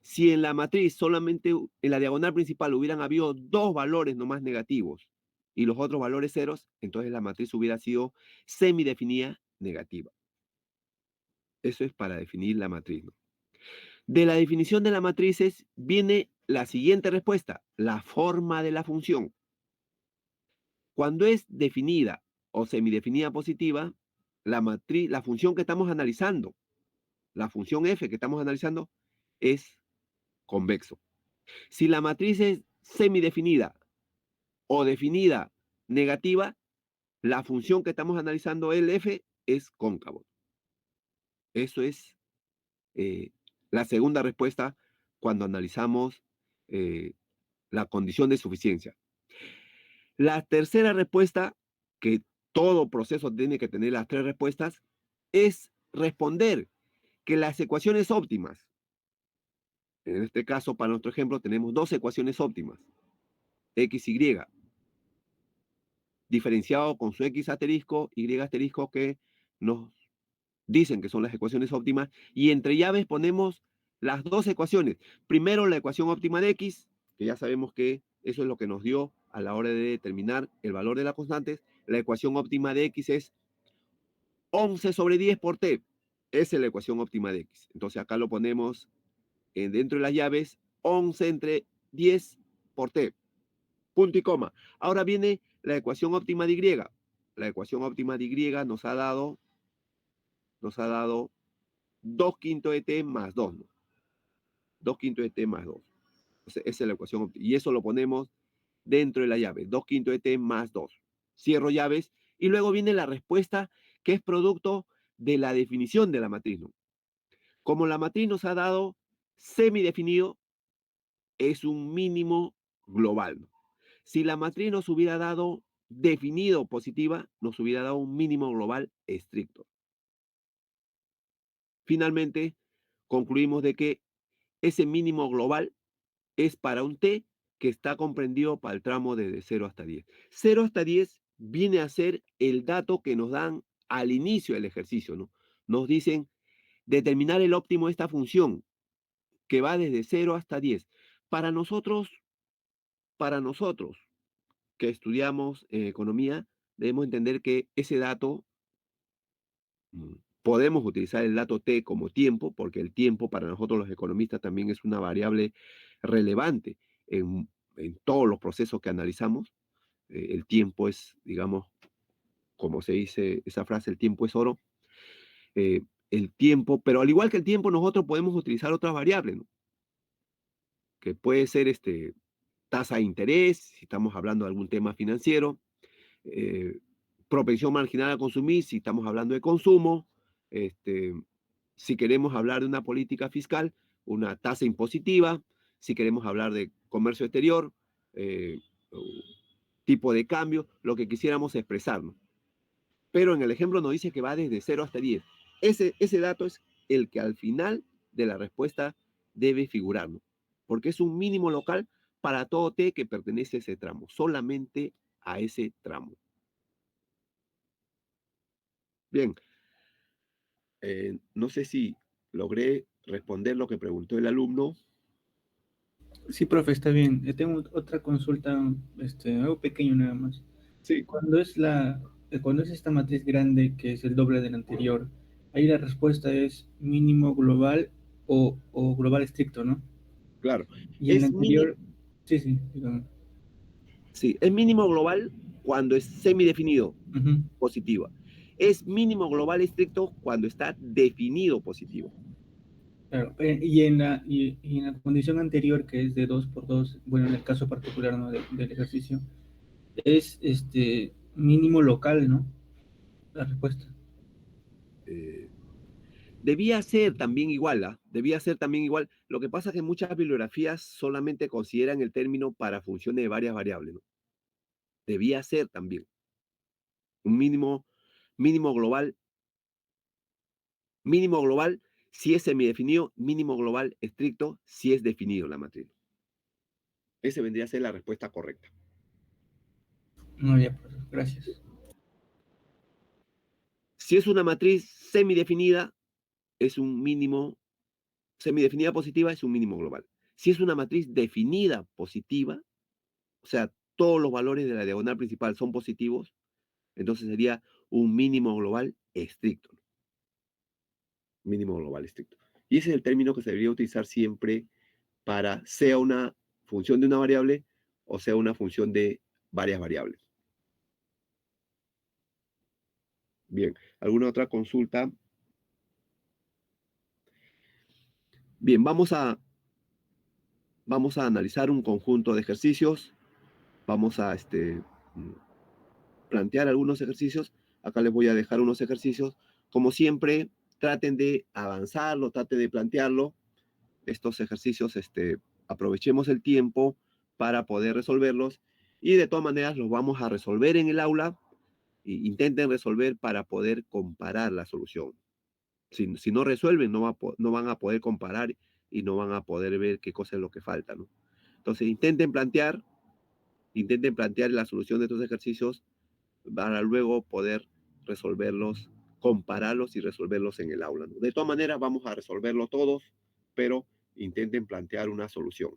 Si en la matriz solamente en la diagonal principal hubieran habido dos valores nomás negativos y los otros valores ceros, entonces la matriz hubiera sido semidefinida negativa. Eso es para definir la matriz, ¿no? De la definición de las matrices viene la siguiente respuesta, la forma de la función. Cuando es definida o semidefinida positiva, la función que estamos analizando, la función f que estamos analizando, es convexo. Si la matriz es semidefinida o definida negativa, la función que estamos analizando, el f, es cóncavo. Eso es la segunda respuesta cuando analizamos la condición de suficiencia. La tercera respuesta, que todo proceso tiene que tener las tres respuestas, es responder que las ecuaciones óptimas, en este caso, para nuestro ejemplo, tenemos dos ecuaciones óptimas, x, y, diferenciado con su x asterisco, y asterisco, que nos dicen que son las ecuaciones óptimas, y entre llaves ponemos las dos ecuaciones. Primero la ecuación óptima de x, que ya sabemos que eso es lo que nos dio a la hora de determinar el valor de las constantes. La ecuación óptima de x es 11 sobre 10 por t. Esa es la ecuación óptima de x. Entonces acá lo ponemos dentro de las llaves, 11 entre 10 por t. Punto y coma. Ahora viene la ecuación óptima de y. La ecuación óptima de y nos ha dado 2 quintos de t más 2, ¿no? 2 quintos de t más 2. Entonces, esa es la ecuación óptima. Y eso lo ponemos dentro de la llave. 2 quintos de t más 2. Cierro llaves. Y luego viene la respuesta, que es producto de la definición de la matriz, ¿no? Como la matriz nos ha dado semidefinido, es un mínimo global, ¿no? Si la matriz nos hubiera dado definido positiva, nos hubiera dado un mínimo global estricto. Finalmente, concluimos de que ese mínimo global es para un t que está comprendido para el tramo desde 0 hasta 10. 0 hasta 10 viene a ser el dato que nos dan al inicio del ejercicio, ¿no? Nos dicen determinar el óptimo de esta función que va desde 0 hasta 10. Para nosotros que estudiamos economía, debemos entender que ese dato, podemos utilizar el dato t como tiempo, porque el tiempo para nosotros los economistas también es una variable relevante en todos los procesos que analizamos. El tiempo es, digamos, como se dice esa frase, el tiempo es oro. El tiempo, pero al igual que el tiempo, nosotros podemos utilizar otras variables, ¿no? Que puede ser tasa de interés, si estamos hablando de algún tema financiero, propensión marginal a consumir, si estamos hablando de consumo, Si queremos hablar de una política fiscal, una tasa impositiva. Si queremos hablar de comercio exterior, tipo de cambio, lo que quisiéramos expresarnos. Pero en el ejemplo nos dice que va desde 0 hasta 10. Ese dato es el que al final de la respuesta debe figurar, ¿no? Porque es un mínimo local para todo T que pertenece a ese tramo, solamente a ese tramo. Bien, no sé si logré responder lo que preguntó el alumno. Sí, profe, está bien. Tengo otra consulta, algo pequeño nada más. Sí, Cuando es esta matriz grande, que es el doble del anterior, ahí la respuesta es mínimo global o global estricto, ¿no? claro. Y en la Es mínimo, anterior, sí, dígame. sí, es mínimo global cuando es semidefinido, Ujú. positiva. Es mínimo global estricto cuando está definido positivo. Claro, y en la condición anterior, que es de 2 por 2, bueno, en el caso particular, ¿no? del ejercicio, es mínimo local, ¿no? La respuesta. Debía ser también igual, ¿ah? Debía ser también igual. Lo que pasa es que muchas bibliografías solamente consideran el término para funciones de varias variables, ¿no? Debía ser también un mínimo global si es semidefinido, mínimo global estricto si es definido la matriz. Esa vendría a ser la respuesta correcta. No, ya, pues, gracias. Si es una matriz semidefinida, es un mínimo, semidefinida positiva es un mínimo global. Si es una matriz definida positiva, o sea, todos los valores de la diagonal principal son positivos, entonces sería un mínimo global estricto. Mínimo global estricto. Y ese es el término que se debería utilizar siempre para sea una función de una variable o sea una función de varias variables. Bien, ¿alguna otra consulta? Bien, vamos a analizar un conjunto de ejercicios. Vamos a plantear algunos ejercicios. Acá les voy a dejar unos ejercicios. Como siempre, traten de avanzarlo, traten de plantearlo. Estos ejercicios, aprovechemos el tiempo para poder resolverlos y de todas maneras los vamos a resolver en el aula. Intenten resolver para poder comparar la solución. Si no resuelven, no van a poder comparar y no van a poder ver qué cosa es lo que falta, ¿no? Entonces, intenten plantear la solución de estos ejercicios para luego poder resolverlos, compararlos y resolverlos en el aula, ¿no? De todas maneras, vamos a resolverlo todos, pero intenten plantear una solución.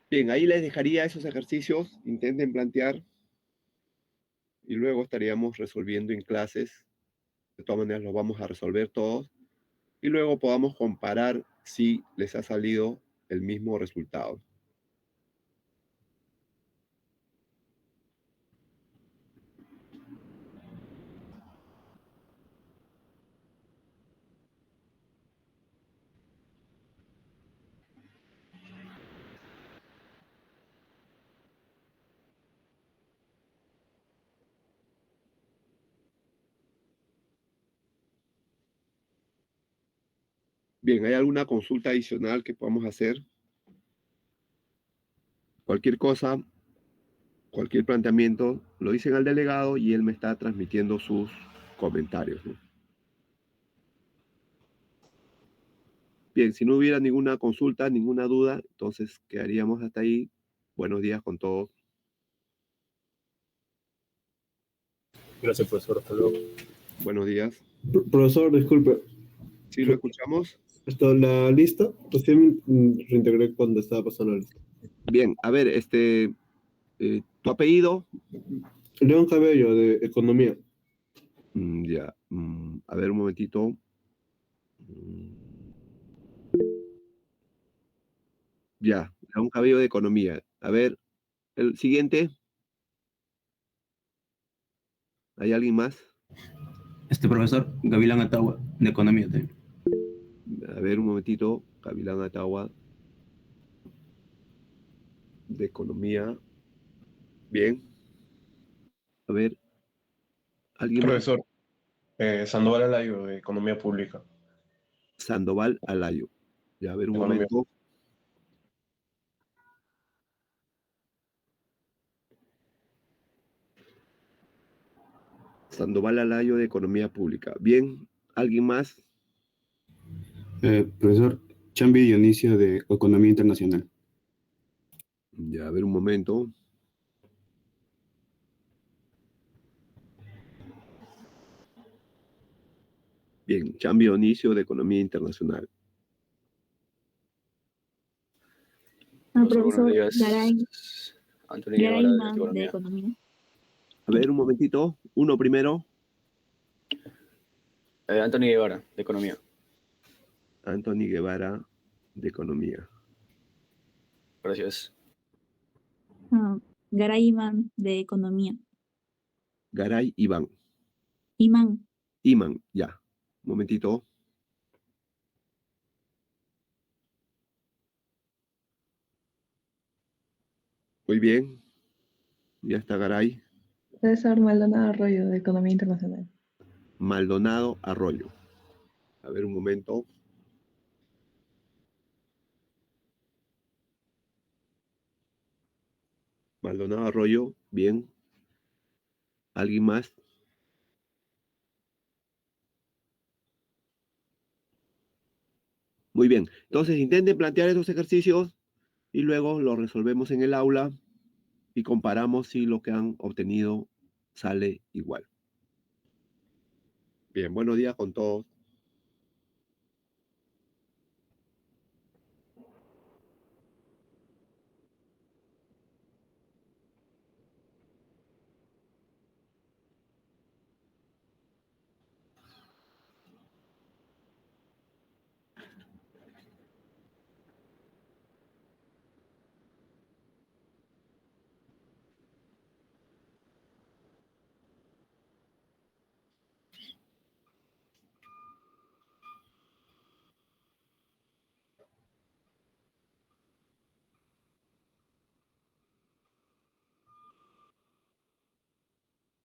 Bien, ahí les dejaría esos ejercicios, intenten plantear y luego estaríamos resolviendo en clases. De todas maneras, los vamos a resolver todos y luego podamos comparar si les ha salido el mismo resultado. Bien, ¿hay alguna consulta adicional que podamos hacer? Cualquier cosa, cualquier planteamiento, lo dicen al delegado y él me está transmitiendo sus comentarios, ¿no? Bien, si no hubiera ninguna consulta, ninguna duda, entonces quedaríamos hasta ahí. Buenos días con todos. Gracias, profesor. Hasta luego. Buenos días. Profesor, disculpe. ¿Sí lo escuchamos? La lista, recién reintegré cuando estaba pasando la lista. Bien, a ver, ¿tu apellido? León Cabello, de Economía. Ya, a ver un momentito. Ya, Raúl Cabello de Economía. A ver, el siguiente. ¿Hay alguien más? Profesor Gavilán Atagua, de Economía también. A ver, un momentito. Gavilán Atagua, de Economía. Bien. A ver, ¿alguien más? Profesor, Sandoval Alayo, de Economía Pública. Sandoval Alayo. Ya, a ver, un Economía. momento. Sandoval Alayo, de Economía Pública. Bien, ¿alguien más? Profesor Chambi Dionisio de Economía Internacional. Ya, a ver, un momento. Bien, Chambi Dionisio, de Economía Internacional. Profesor Garay, Antonio Guevara, Garayman de de Economía. Economía. A ver, un momentito. Uno primero. Antonio Guevara, de Economía. Anthony Guevara, de Economía. Gracias. Garayman de Economía. Garay Iván. Imán. Iman, ya. Un momentito. Muy bien. Ya está Garay. Profesor Maldonado Arroyo, de Economía Internacional. Maldonado Arroyo. A ver, un momento. Maldonado Arroyo, bien. ¿Alguien más? Muy bien. Entonces, intenten plantear estos ejercicios y luego los resolvemos en el aula y comparamos si lo que han obtenido sale igual. Bien, buenos días con todos.